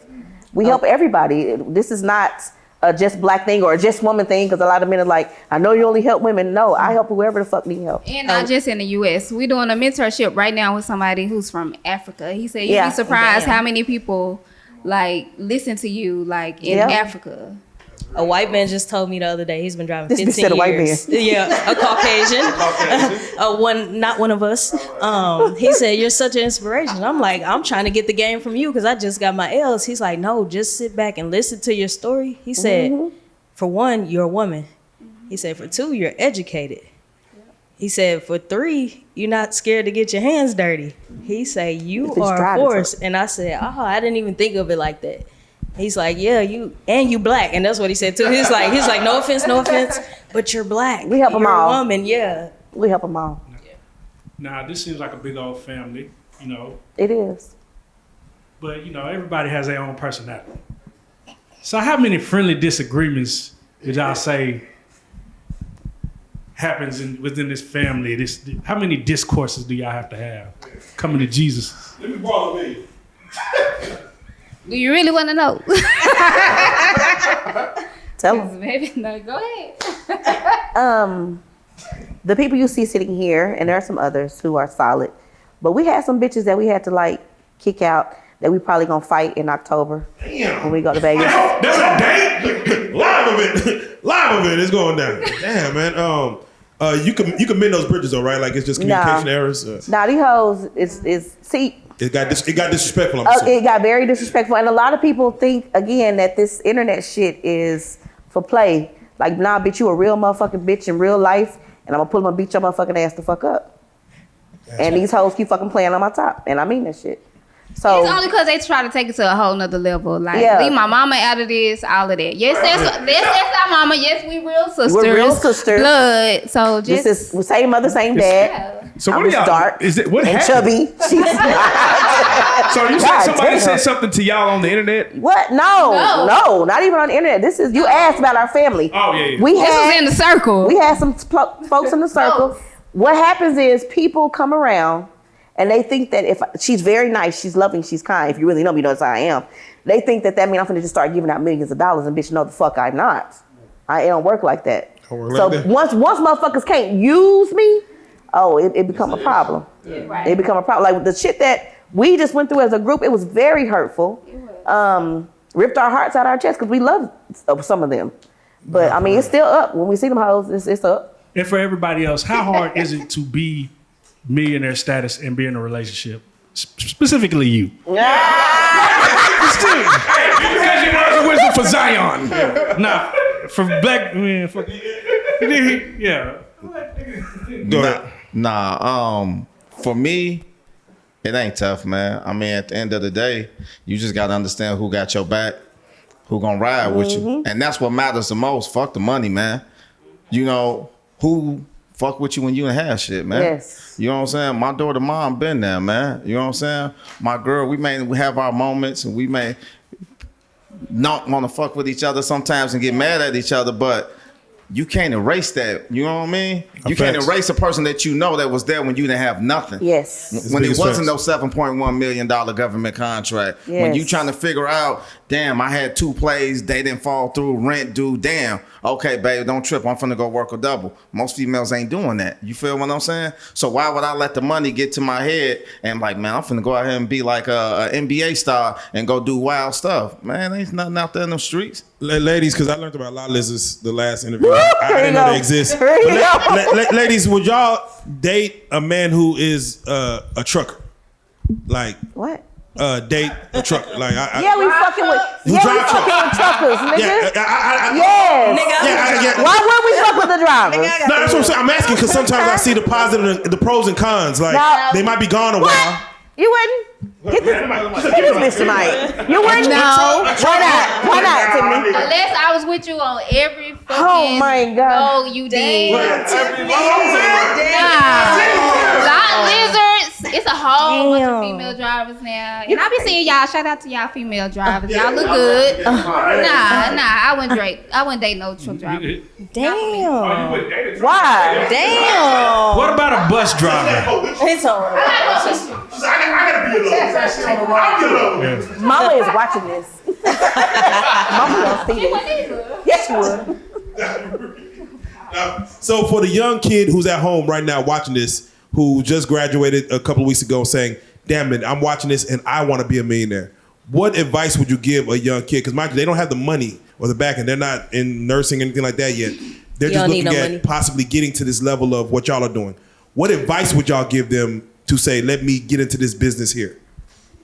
We help everybody. This is not a just black thing or a just woman thing, because a lot of men are like, I know you only help women. No, I help whoever the fuck need help. And not just in the US. We're doing a mentorship right now with somebody who's from Africa. He said you'd be surprised how many people like listen to you like in Africa. A white man just told me the other day he's been driving 15 years. A white man. Yeah, a Caucasian. Not one of us. He said, you're such an inspiration. I'm like, I'm trying to get the game from you because I just got my L's. He's like, no, just sit back and listen to your story. He said, for one, you're a woman. He said, for two, you're educated. He said, for three, you're not scared to get your hands dirty. He said, you are a force. And I said, oh, I didn't even think of it like that. He's like, yeah, you black, and that's what he said too. He's like, no offense, but you're black. We help them all. You're a woman, yeah. We help them all. Now this seems like a big old family, you know. It is. But you know, everybody has their own personality. So how many friendly disagreements did y'all say happens within this family? How many discourses do y'all have to have coming to Jesus? Let me borrow a million. Do you really want to know? Tell them. Maybe no. Go ahead. The people you see sitting here, and there are some others who are solid, but we had some bitches that we had to like kick out that we probably gonna fight in October when we go to Vegas. That's a date. Live of it. It's going down. Damn, man. You can mend those bridges though, right? Like it's just communication errors. Nah, these hoes is see. It got disrespectful. It got very disrespectful, and a lot of people think again that this internet shit is for play. Like, nah, bitch, you a real motherfucking bitch in real life, and I'm gonna pull my beat your motherfucking ass the fuck up. And these hoes keep fucking playing on my top, and I mean that shit. So it's only because they try to take it to a whole nother level. Like, leave my mama out of this, all of that. Yes, that's our mama. Yes, we real sisters. We're real sisters. Blood. So just this is same mother, same dad. Yeah. So I'm what are y'all? dark What and happened? chubby. So you said somebody said something to y'all on the internet? What? No, not even on the internet. This is you asked about our family. Oh yeah. This was in the circle. We had some folks in the circle. What happens is people come around and they think that if she's very nice, she's loving, she's kind. If you really know me, you know that's how I am. They think that means I'm gonna just start giving out millions of dollars, and bitch, no the fuck I'm not. I don't work like that. Once motherfuckers can't use me, it become a problem. Yeah. Right. It become a problem. Like the shit that we just went through as a group, it was very hurtful. Ripped our hearts out our chest because we love some of them. But I mean, it's still up. When we see them hoes, it's up. And for everybody else, how hard is it to be millionaire status and be in a relationship? Specifically you. Because you words of wisdom for Zion. Nah, for black men. Yeah. For me, it ain't tough, man. I mean, at the end of the day, you just got to understand who got your back, who gonna ride with you. And that's what matters the most. Fuck the money, man. You know, who fuck with you when you ain't have shit, man. Yes. You know what I'm saying? My daughter mom been there, man. You know what I'm saying? My girl, we have our moments and we may not want to fuck with each other sometimes and get mad at each other, but you can't erase that. You know what I mean? You can't erase a person that you know that was there when you didn't have nothing. Yes. When it wasn't no $7.1 million government contract. Yes. When you trying to figure out, damn, I had 2 plays, they didn't fall through, rent due, damn. Okay, babe, don't trip. I'm finna go work a double. Most females ain't doing that. You feel what I'm saying? So why would I let the money get to my head and like, man, I'm finna go out here and be like a NBA star and go do wild stuff. Man, ain't nothing out there in the streets. Ladies, because I learned about a lot of this the last interview. I didn't know they exist. Ladies, would y'all date a man who is a trucker? Like what? Date a trucker? Like we fucking with truckers, nigga. Yes. Why would we fuck with the drivers? No, that's what I'm saying. I'm asking because sometimes I see the positive, the pros and cons. Like they might be gone a while. You wouldn't? Get this bitch tonight. You wouldn't? No. Why not? Why not, Tiffany? Unless I was with you on every fucking Oh my God. you did. Lizards. It's a whole bunch of female drivers now. And I be seeing y'all. Shout out to y'all female drivers. Y'all look good. I wouldn't date no truck driver. Damn. Why? Damn. What about a bus driver? It's all Mama is watching this. Mama don't see this. Yes, she would. So for the young kid who's at home right now watching this, who just graduated a couple of weeks ago saying, damn it, I'm watching this and I want to be a millionaire. What advice would you give a young kid? Because mind you, they don't have the money or the back and they're not in nursing or anything like that yet. They're just looking at possibly getting to this level of what y'all are doing. What advice would y'all give them to say, let me get into this business here?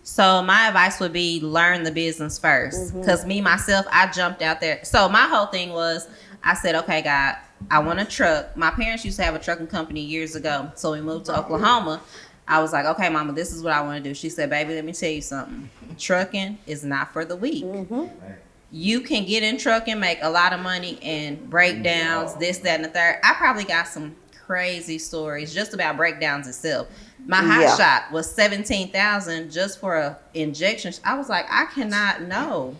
So my advice would be learn the business first. Because me, myself, I jumped out there. So my whole thing was, I said, okay, God, I want a truck. My parents used to have a trucking company years ago. So we moved to Oklahoma. I was like, okay, Mama, this is what I want to do. She said, baby, let me tell you something. Trucking is not for the weak. You can get in trucking, make a lot of money and breakdowns, this, that, and the third. I probably got some crazy stories just about breakdowns itself. My hot shot was $17,000 just for a injection. I was like, I cannot, no.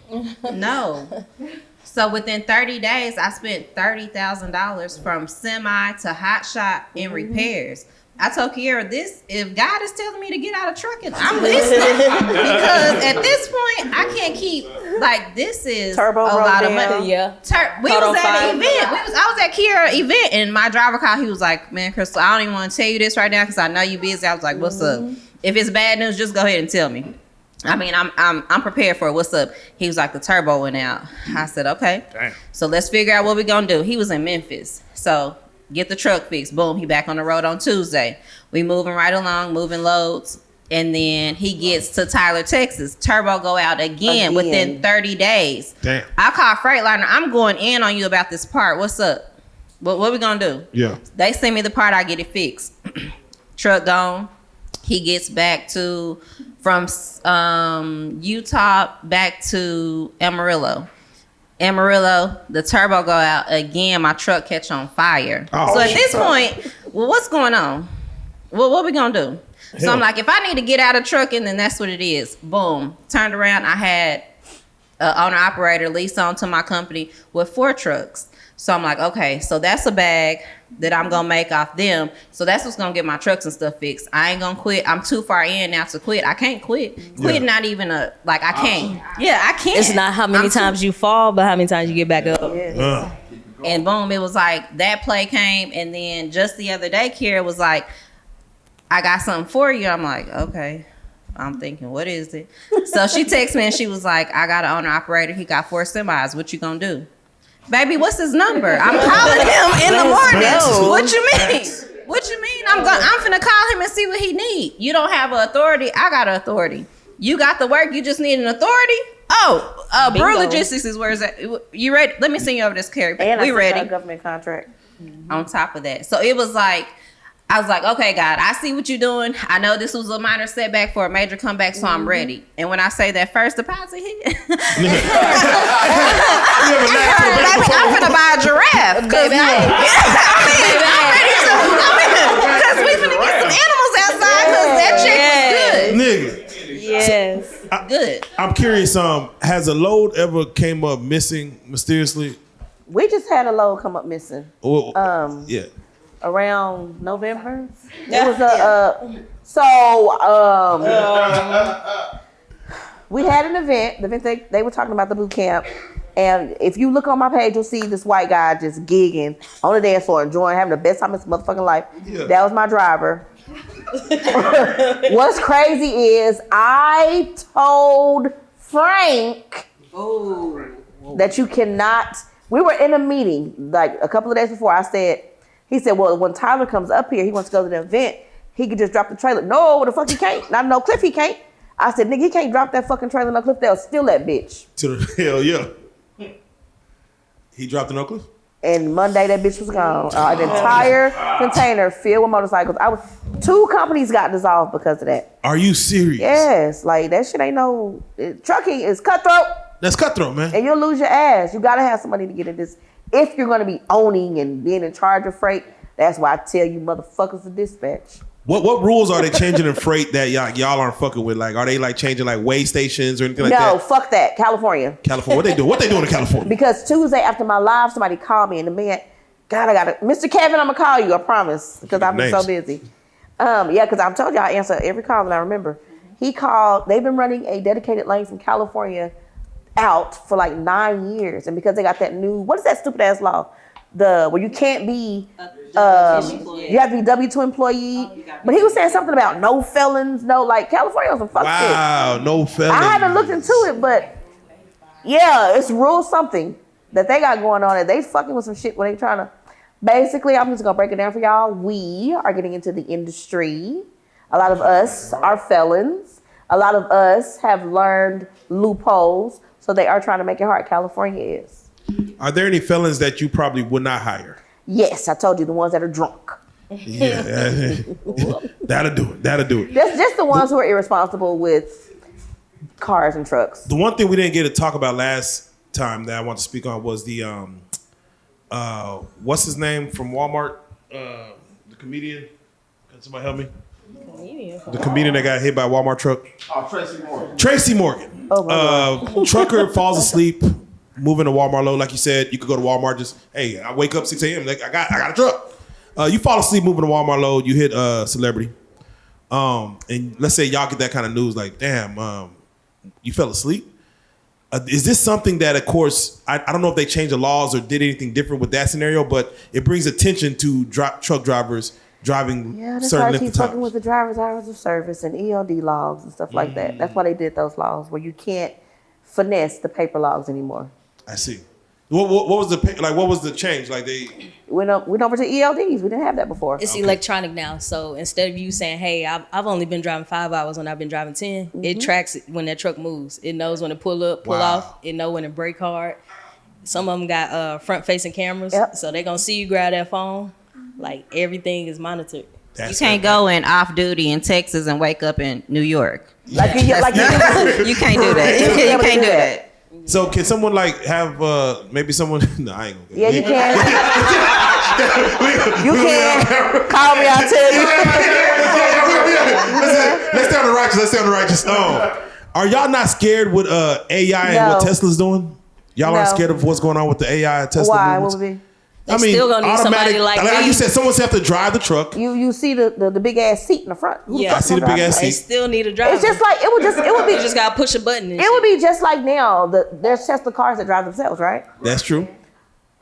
So within 30 days, I spent $30,000 from semi to hot shot in repairs. I told Kierra, if God is telling me to get out of trucking, I'm listening. Because at this point, I can't keep, this is Turbo a lot of down. money. Yeah. We was at an event. I was at Kierra event, and my driver called. He was like, man, Crystal, I don't even want to tell you this right now because I know you busy. I was like, what's up? If it's bad news, just go ahead and tell me. I mean, I'm prepared for it. What's up? He was like, the turbo went out. I said, okay. Damn. So let's figure out what we're going to do. He was in Memphis. So get the truck fixed. Boom, he back on the road on Tuesday. We moving right along, moving loads. And then he gets to Tyler, Texas. Turbo go out again. Within 30 days. Damn. I call Freightliner. I'm going in on you about this part. What's up? What we going to do? Yeah. They send me the part. I get it fixed. Truck gone. He gets back from Utah back to Amarillo. The turbo go out again. My truck catch on fire. So at this point, what's going on? What we gonna do? So I'm like, if I need to get out of trucking, then that's what it is. Boom. Turned around. I had an owner operator lease onto my company with 4 trucks. So I'm like, okay, so that's a bag that I'm going to make off them. So that's what's going to get my trucks and stuff fixed. I ain't going to quit. I'm too far in now to quit. I can't quit. Quit not even I can't. Yeah, I can't. It's not how many times you fall, but how many times you get back up. And boom, it was like that play came. And then just the other day, Kierra was like, I got something for you. I'm like, okay. I'm thinking, what is it? So she texted me and she was like, I got an owner operator. He got 4 semis. What you gonna do? Baby, what's his number? I'm calling him in the morning. What you mean? What you mean? I'm finna call him and see what he need. You don't have an authority. I got an authority. You got the work. You just need an authority. Oh, Brew Logistics is where is that? You ready? Let me send you over this carry. And we ready? A government contract. On top of that, so it was like. I was like, okay, God, I see what you're doing. I know this was a minor setback for a major comeback, so I'm ready. And when I say that first deposit hit, I'm finna buy a giraffe. Because we finna get some animals outside because that chick was good. Nigga. Yes. Good. I'm curious, has a load ever came up missing mysteriously? We just had a load come up missing. Yeah. Around November. It was we had an event. The event they were talking about the boot camp. And if you look on my page, you'll see this white guy just gigging on the dance floor, enjoying, having the best time of his motherfucking life. Yeah. That was my driver. What's crazy is I told Frank that you cannot. We were in a meeting like a couple of days before. He said, well, when Tyler comes up here, he wants to go to the event. He could just drop the trailer. No, the fuck he can't. Not no cliff he can't. I said, nigga, he can't drop that fucking trailer no cliff. They'll steal that bitch. To the hell yeah. He dropped the no cliff? And Monday, that bitch was gone. An entire container filled with motorcycles. 2 companies got dissolved because of that. Are you serious? Yes. Like, that shit ain't no... trucking is cutthroat. That's cutthroat, man. And you'll lose your ass. You got to have somebody to get in this. If you're going to be owning and being in charge of freight, that's why I tell you motherfuckers to dispatch. What rules are they changing in freight that y'all aren't fucking with? Like, are they like changing like weigh stations or anything like that? No, fuck that. California. What they do? What they doing in California? Because Tuesday after my live, somebody called me and the man, God, I got it. Mr. Kevin, I'm going to call you, I promise. Because I've been so busy. Yeah, because I've told you I answer every call that I remember. He called, they've been running a dedicated lane from California out for like 9 years, and because they got that new, what is that stupid ass law? Where you can't be, you have to be W-2 employee. But he was saying something about no felons, California on some fuck shit. Wow, no felons. I haven't looked into it, but yeah, it's rule something that they got going on, and they fucking with some shit when they trying to. Basically, I'm just gonna break it down for y'all. We are getting into the industry. A lot of us are felons. A lot of us have learned loopholes. So they are trying to make it hard. California is. Are there any felons that you probably would not hire? Yes, I told you, the ones that are drunk. Yeah, that'll do it. That's just the ones who are irresponsible with cars and trucks. The one thing we didn't get to talk about last time that I want to speak on was the what's his name from Walmart? The comedian. Can somebody help me? The comedian that got hit by a Walmart truck. Oh, Tracy Morgan. Tracy Morgan. Trucker falls asleep, moving a Walmart load. Like you said, you could go to Walmart. Just hey, I wake up 6 a.m. Like I got a truck. You fall asleep moving a Walmart load. You hit a celebrity. And let's say y'all get that kind of news. Like, damn, you fell asleep. Is this something that, of course, I don't know if they changed the laws or did anything different with that scenario, but it brings attention to truck drivers driving that's certain why length they of keep time. fucking with the driver's hours of service and ELD logs and stuff like that. That's why they did those laws where you can't finesse the paper logs anymore. I see. What was the change? Like they went over to ELDs. We didn't have that before. It's electronic now. So instead of you saying, hey, I've only been driving 5 hours when I've been driving 10, it tracks it when that truck moves. It knows when to pull up, pull off. It know when to brake hard. Some of them got front-facing cameras. Yep. So they're going to see you grab that phone. Like, everything is monitored. You can't go in off duty in Texas and wake up in New York. You can't do that. You can't do that. So can someone have maybe someone? No, I ain't gonna. Yeah, you can. You can call me. I'll tell you. Let's stay on the righteous. Are y'all not scared with AI and what Tesla's doing? Y'all aren't scared of what's going on with the AI and Tesla? Why? What would be? Still gonna need somebody like me. You said, someone's have to drive the truck. You see the big ass seat in the front. I see the big ass seat. They still need a driver. It's just like it would be. You just gotta push a button. It would be just like now. There's Tesla cars that drive themselves, right? That's true.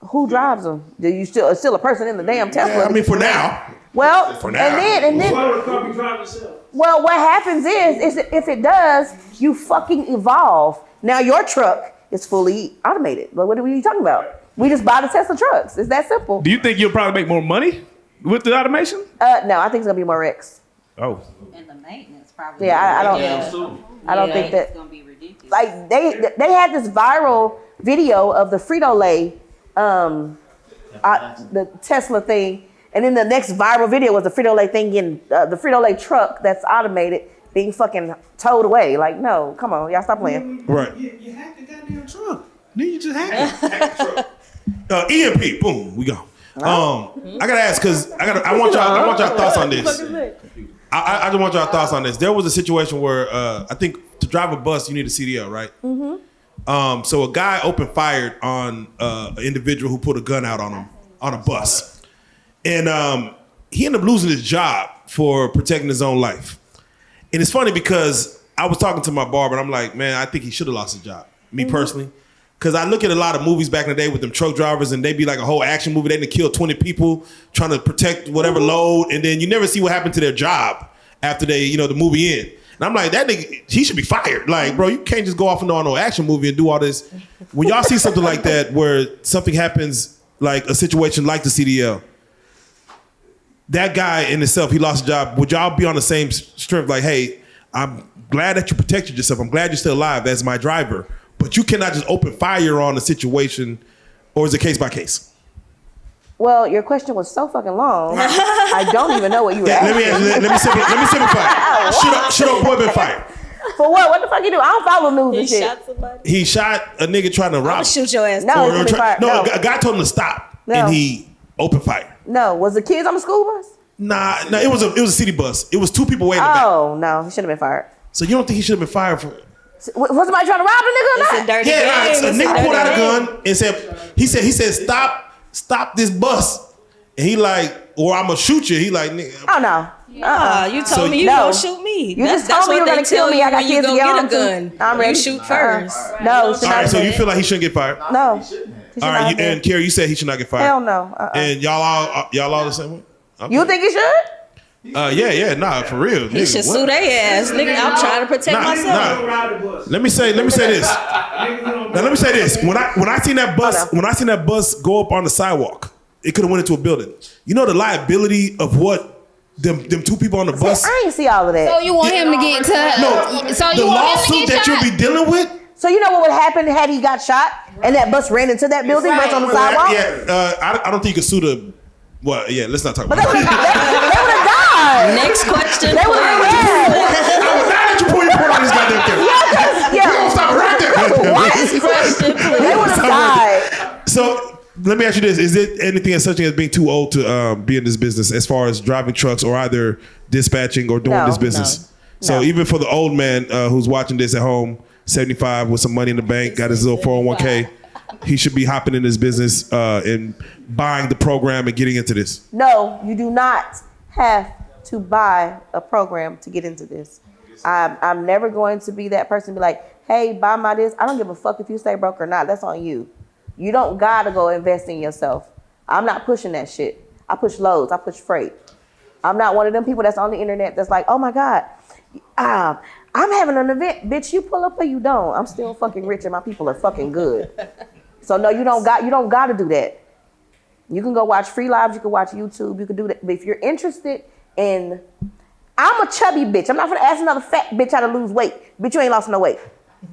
Who drives them? Do you still a person in the damn Tesla? Yeah, I mean, for now. Well, For now. and then. Why would the car be driving itself? Well, what happens is if it does, you fucking evolve. Now your truck is fully automated. But what are we talking about? We just buy the Tesla trucks. It's that simple. Do you think you'll probably make more money with the automation? No, I think it's gonna be more wrecks. Oh. And the maintenance probably. Yeah, I don't. I don't think that. It's gonna be ridiculous. Like they had this viral video of the Frito-Lay, the Tesla thing, and then the next viral video was the Frito-Lay thing getting the Frito-Lay truck that's automated being fucking towed away. Like, no, come on, y'all stop playing. Right. You hacked the goddamn truck. Then you just hacked it. Hack the truck. EMP, boom, we go. I gotta ask because I want y'all thoughts on this. I just want y'all thoughts on this. There was a situation where I think to drive a bus you need a CDL, right? Mm-hmm. So a guy opened fire on an individual who put a gun out on him on a bus, and he ended up losing his job for protecting his own life. And it's funny because I was talking to my barber and I'm like, man, I think he should have lost his job. Me personally. Because I look at a lot of movies back in the day with them truck drivers and they be like a whole action movie. They done kill 20 people trying to protect whatever load. And then you never see what happened to their job after they, the movie end. And I'm like, that nigga, he should be fired. Like, bro, you can't just go off and on no action movie and do all this. When y'all see something like that where something happens, like a situation like the CDL, that guy in itself, he lost his job. Would y'all be on the same strength? Like, hey, I'm glad that you protected yourself. I'm glad you're still alive as my driver. But you cannot just open fire on a situation, or is it case by case? Well, your question was so fucking long. I don't even know what you were asking. Let me simplify. Should a boy been fired? For what? What the fuck you do? I don't follow news and He shit. shot somebody. He shot a nigga trying to rob. I'll shoot your ass. No, he should be fired. No. A guy told him to stop, and he opened fire. No, was the kids on the school bus? Nah, it was a city bus. It was two people waiting. Oh no, he should have been fired. So you don't think he should have been fired for? Was somebody trying to rob a nigga or not? It's a dirty Yeah, game. a nigga pulled out a gun and said, stop this bus. And he like, or I'm gonna shoot you. He like, nigga. Oh no. You told me you no. gonna shoot me. You just told me you were gonna kill me. I got when you kids go to get get on a gun. I'm ready. You shoot first. No. All right, so you feel like he shouldn't get fired? No. All right, and Kierra, you said he should not get fired. Hell no. And y'all all the same way? Okay. You think he should? Nah, for real. He should sue their ass, nigga. I'm trying to protect myself. Let me say this. Now let me say this. When I seen that bus go up on the sidewalk, it could have went into a building. You know the liability of what them two people on the bus. I ain't see all of that. So you want him to get to? No. So you The want him to lawsuit get that shot? you'll be dealing with. So you know what would happen had he got shot and that bus ran into that building, bus on the sidewalk? Yeah, I don't think you could sue the. Well, yeah, let's not talk But about they would that. have died. Next question. They would have died. I was not let you pull your report on this goddamn thing. Yeah. We're gonna stop it right there. Next question, please. They would have died. So let me ask you this: is it anything as such as being too old to be in this business, as far as driving trucks or either dispatching or doing this business? So even for the old man who's watching this at home, 75 with some money in the bank, got his little 401k. He should be hopping in this business and buying the program and getting into this. No, you do not have to buy a program to get into this. I'm never going to be that person to be like, hey, buy my this. I don't give a fuck if you stay broke or not. That's on you. You don't gotta go invest in yourself. I'm not pushing that shit. I push loads. I push freight. I'm not one of them people that's on the internet that's like, oh my God, I'm having an event. Bitch, you pull up or you don't. I'm still fucking rich and my people are fucking good. So no, you don't got to do that. You can go watch free lives. You can watch YouTube. You can do that. But if you're interested in, I'm a chubby bitch. I'm not gonna ask another fat bitch how to lose weight. Bitch, you ain't lost no weight.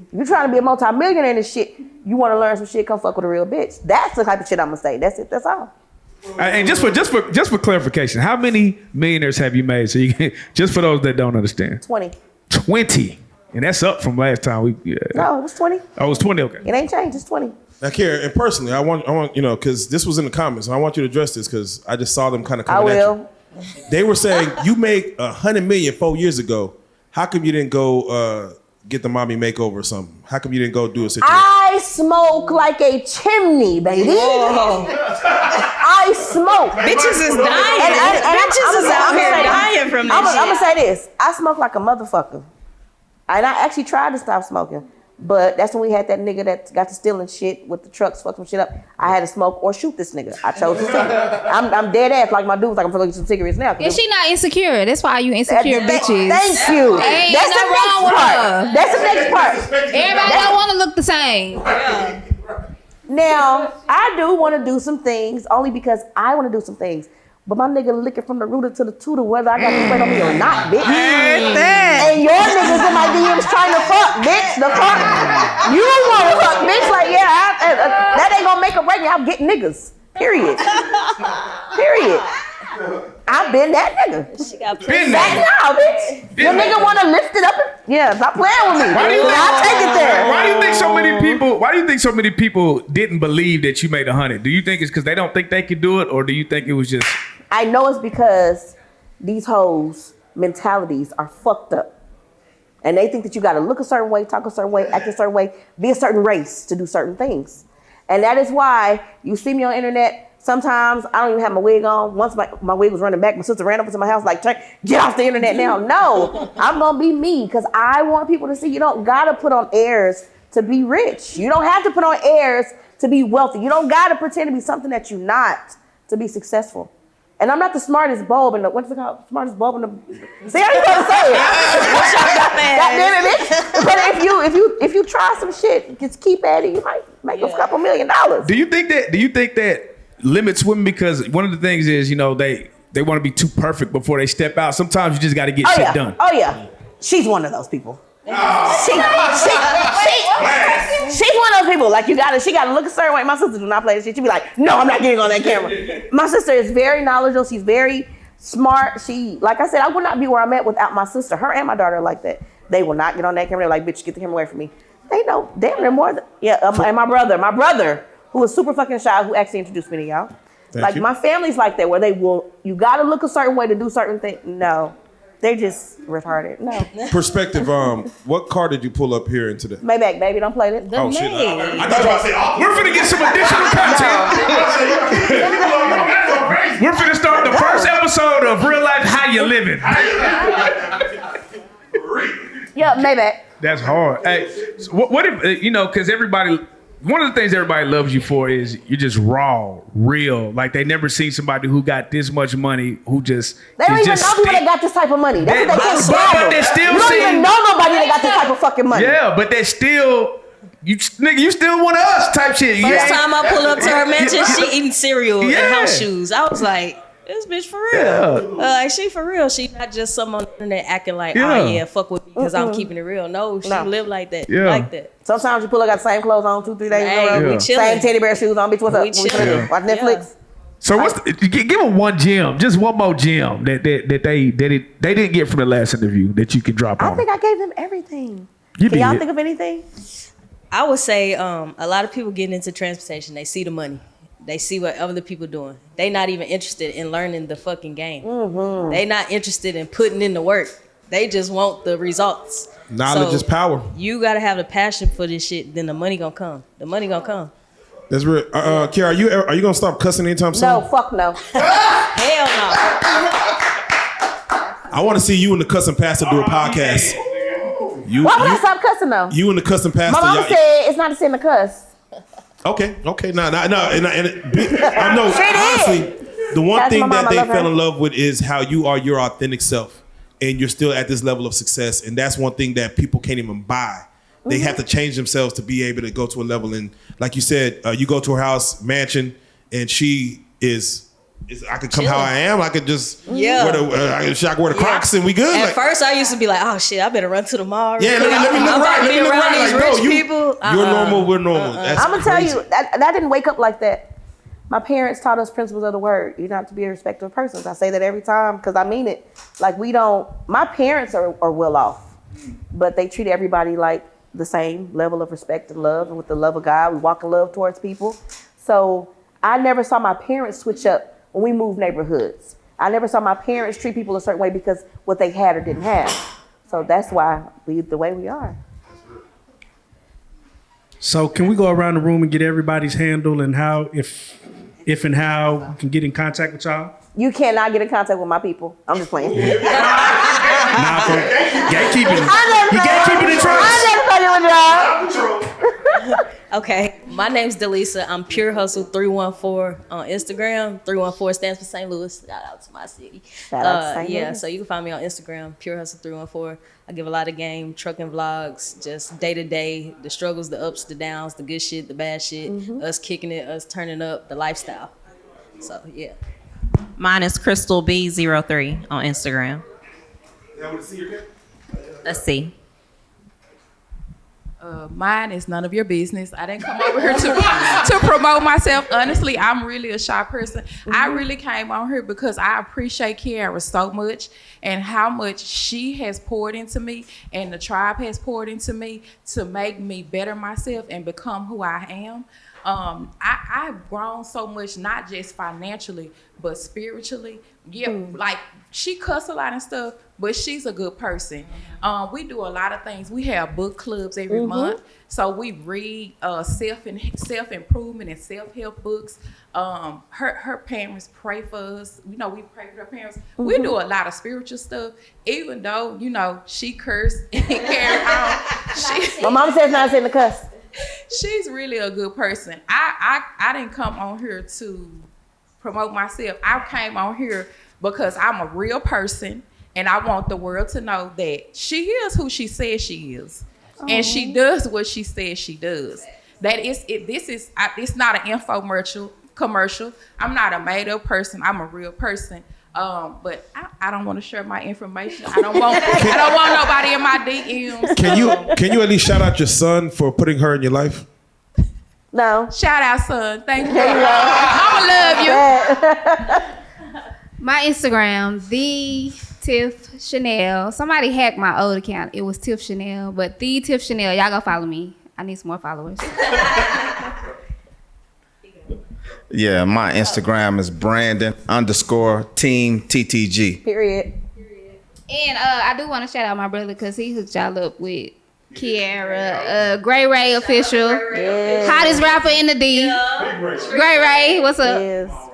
If you're trying to be a multi-millionaire in this shit, you want to learn some shit, come fuck with a real bitch. That's the type of shit I'm gonna say. That's it. That's all. And just for clarification, how many millionaires have you made? So you can, just for those that don't understand. 20. 20. And that's up from last time. No, it was 20. Oh, it was 20. Okay. It ain't changed. It's 20. Now, Kierra, and personally, I want, because this was in the comments, and I want you to address this because I just saw them kind of coming at you. They were saying you made $100 million 4 years ago. How come you didn't go get the mommy makeover or something? How come you didn't go do a situation? I smoke like a chimney, baby. I smoke. Bitches is dying. Bitches is out here dying from this shit. I'm gonna say this. I smoke like a motherfucker. And I actually tried to stop smoking. But that's when we had that nigga that got to stealing shit with the trucks, fuck some shit up. I had to smoke or shoot this nigga. I chose to smoke. I'm dead ass like my dude. Like I'm gonna get some cigarettes now. Yeah, she not insecure. That's why you insecure bitches. Thank you. Ain't That's the next wrong with part. her. That's the next part. Everybody don't want to look the same. Yeah. Now, I do want to do some things only because I want to do some things. But my nigga licking from the rooter to the tutor, whether I got this weight on me or not, bitch. And your niggas in my DMs trying to fuck, bitch. The fuck? You want to fuck, bitch. Like, yeah, that ain't gonna make a break me. I'm getting niggas. Period. Period. I've been that nigga. She got Been That now, bitch. Your nigga want to lift it up. Yeah, stop playing with me. Why do you think, I'll take it there. Why do you think so many people? Why do you think so many people didn't believe that you made 100? Do you think it's because they don't think they could do it, or do you think it was just? I know it's because these hoes' mentalities are fucked up. And they think that you gotta look a certain way, talk a certain way, act a certain way, be a certain race to do certain things. And that is why you see me on the internet. Sometimes I don't even have my wig on. Once my wig was running back, my sister ran up into my house like, get off the internet now. No, I'm gonna be me because I want people to see you don't gotta put on airs to be rich. You don't have to put on airs to be wealthy. You don't gotta pretend to be something that you're not to be successful. And I'm not the smartest bulb in the, what's it called? Smartest bulb in the, see, I ain't gonna say it. God damn it, bitch. But if you try some shit, just keep at it, you might make a couple $1 million. Do you think that limits women? Because one of the things is, they want to be too perfect before they step out. Sometimes you just got to get shit done. Oh yeah, she's one of those people. She's one of those people. Like she gotta look a certain way. My sister do not play this shit. She be like, no, I'm not getting on that camera. My sister is very knowledgeable. She's very smart. Like I said, I would not be where I'm at without my sister. Her and my daughter are like that. They will not get on that camera. They're like, bitch, get the camera away from me. They know damn near more than and my brother, who is super fucking shy, who actually introduced me to y'all. Thank you. My family's like that, where you gotta look a certain way to do certain things. No. They're just retarded. No. Perspective, what car did you pull up here into the? Maybach, baby, don't play it. Oh, shit. I thought you were saying, we're finna get some additional content. We're finna start the first episode of Real Life How You Living. Yeah, Maybach. That's hard. Hey, so what if, because one of the things everybody loves you for is you're just raw, real. Like they never seen somebody who got this much money who just they don't even know people that got this type of money. That's what they can't swallow. But they still you don't even know nobody that got this type of fucking money. Yeah, but they still, you still one of us type shit. First time I pull up to her mansion, she eating cereal and house shoes. I was like, this bitch for real. Yeah. Like she for real. She not just some on the internet acting like, oh yeah, fuck with me because I'm keeping it real. No, she live like that. Yeah. Like that. Sometimes you pull up, got the same clothes on 2-3 days in a row. Same teddy bear shoes on. Bitch, what's up? What we gonna do? Watch Netflix. So give them one gem, just one more gem that they didn't get from the last interview that you could drop on. I think I gave them everything. Can y'all think of anything? I would say a lot of people getting into transportation, they see the money. They see what other people doing. They not even interested in learning the fucking game. Mm-hmm. They not interested in putting in the work. They just want the results. Knowledge is power. You gotta have the passion for this shit. Then the money gonna come. The money gonna come. That's real. Kierra, are you gonna stop cussing anytime soon? No, fuck no. Hell no. I want to see you and the cussing pastor do a podcast. Why would I stop cussing though? You and the cussing pastor. My mom said it's not a sin to cuss. Okay, no, and I know honestly, the one thing that they fell in love with is how you are your authentic self, and you're still at this level of success, and that's one thing that people can't even buy. They have to change themselves to be able to go to a level, and like you said, you go to her house, mansion, and she is I could come how I am. I could just wear the Crocs and we good. At first, I used to be like, oh shit, I better run to the mall. Yeah, let me look right. Let me look right. Like, bro, you're normal. We're normal. I'm gonna tell you that didn't wake up like that. My parents taught us principles of the word. You're not to be a respecter of persons. I say that every time because I mean it. Like my parents are well off, but they treat everybody like the same level of respect and love, and with the love of God, we walk in love towards people. So I never saw my parents switch up when we moved neighborhoods. I never saw my parents treat people a certain way because what they had or didn't have. So that's why we the way we are. So can we go around the room and get everybody's handle and how, if and how we can get in contact with y'all? You cannot get in contact with my people. I'm just playing. Gatekeeping. You gatekeeping the trust. I'm just playing with job. Okay, my name's Delisa. I'm Pure Hustle 314 on Instagram. 314 stands for St. Louis. Shout out to my city. Shout out to St. Yeah, Louis. so you can find me on Instagram, Pure Hustle 314. I give a lot of game, trucking vlogs, just day to day, the struggles, the ups, the downs, the good shit, the bad shit, us kicking it, us turning up, the lifestyle. So yeah. Mine is Crystal B03 on Instagram. A C. Mine is none of your business. I didn't come over here to promote myself. Honestly, I'm really a shy person. I really came on here because I appreciate Kierra so much and how much she has poured into me and the tribe has poured into me to make me better myself and become who I am. I've grown so much, not just financially, but spiritually. Yeah, like she cuss a lot and stuff, but she's a good person. We do a lot of things. We have book clubs every month, so we read self-improvement and self-help books. Her parents pray for us. You know, we pray for her parents. We do a lot of spiritual stuff, even though she cursed and carried on. My mom says not in the cuss. She's really a good person. I didn't come on here to promote myself. I came on here because I'm a real person and I want the world to know that she is who she says she is. And she does what she says she does. It's not an commercial. I'm not a made up person. I'm a real person. But I don't want to share my information. I don't want nobody in my DMs. Can you at least shout out your son for putting her in your life? No. Shout out, son. Thank you. I'ma love you. My Instagram, the Tiff Chanel. Somebody hacked my old account. It was Tiff Chanel, but the Tiff Chanel. Y'all go follow me. I need some more followers. Yeah, my Instagram is Brandon_team TTG. Period. And I do want to shout out my brother because he hooked y'all up with Kierra, Gray Ray official, hottest rapper in the D. Gray Ray, what's up? Yes.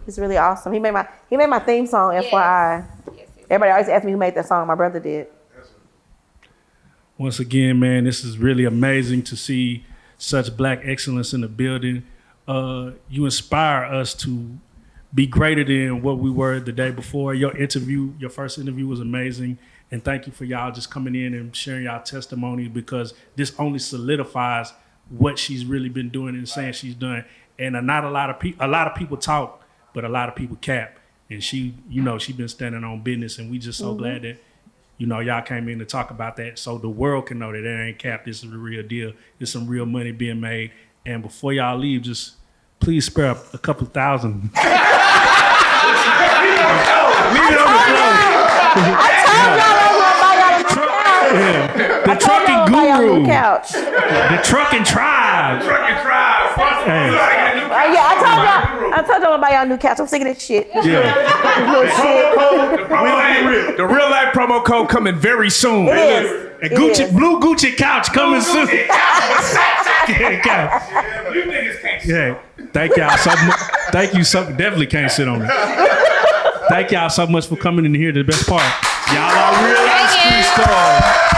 He's really awesome. He made my theme song, FYI. Everybody always asks me who made that song. My brother did. Once again, man, this is really amazing to see such Black excellence in the building. You inspire us to be greater than what we were the day before. Your first interview was amazing. And thank you for y'all just coming in and sharing y'all testimony, because this only solidifies what she's really been doing and saying she's done. And a lot of people talk, but a lot of people cap. And she been standing on business, and we just so glad that, y'all came in to talk about that so the world can know that it ain't cap. This is the real deal. There's some real money being made. And before y'all leave, just please spare a couple thousand. Leave it on the floor. I told y'all I was gonna buy y'all a new couch. The trucking guru. Couch. The trucking tribe. Hey. I told y'all I'm gonna buy y'all a new couch. I'm sick of this shit. Yeah. The RealLyfe promo code coming very soon. It is. And blue Gucci couch coming soon. Yeah. Thank y'all so much. Thank you so definitely can't sit on it. Thank y'all so much for coming in here. The best part. Y'all are RealLyfe street stars.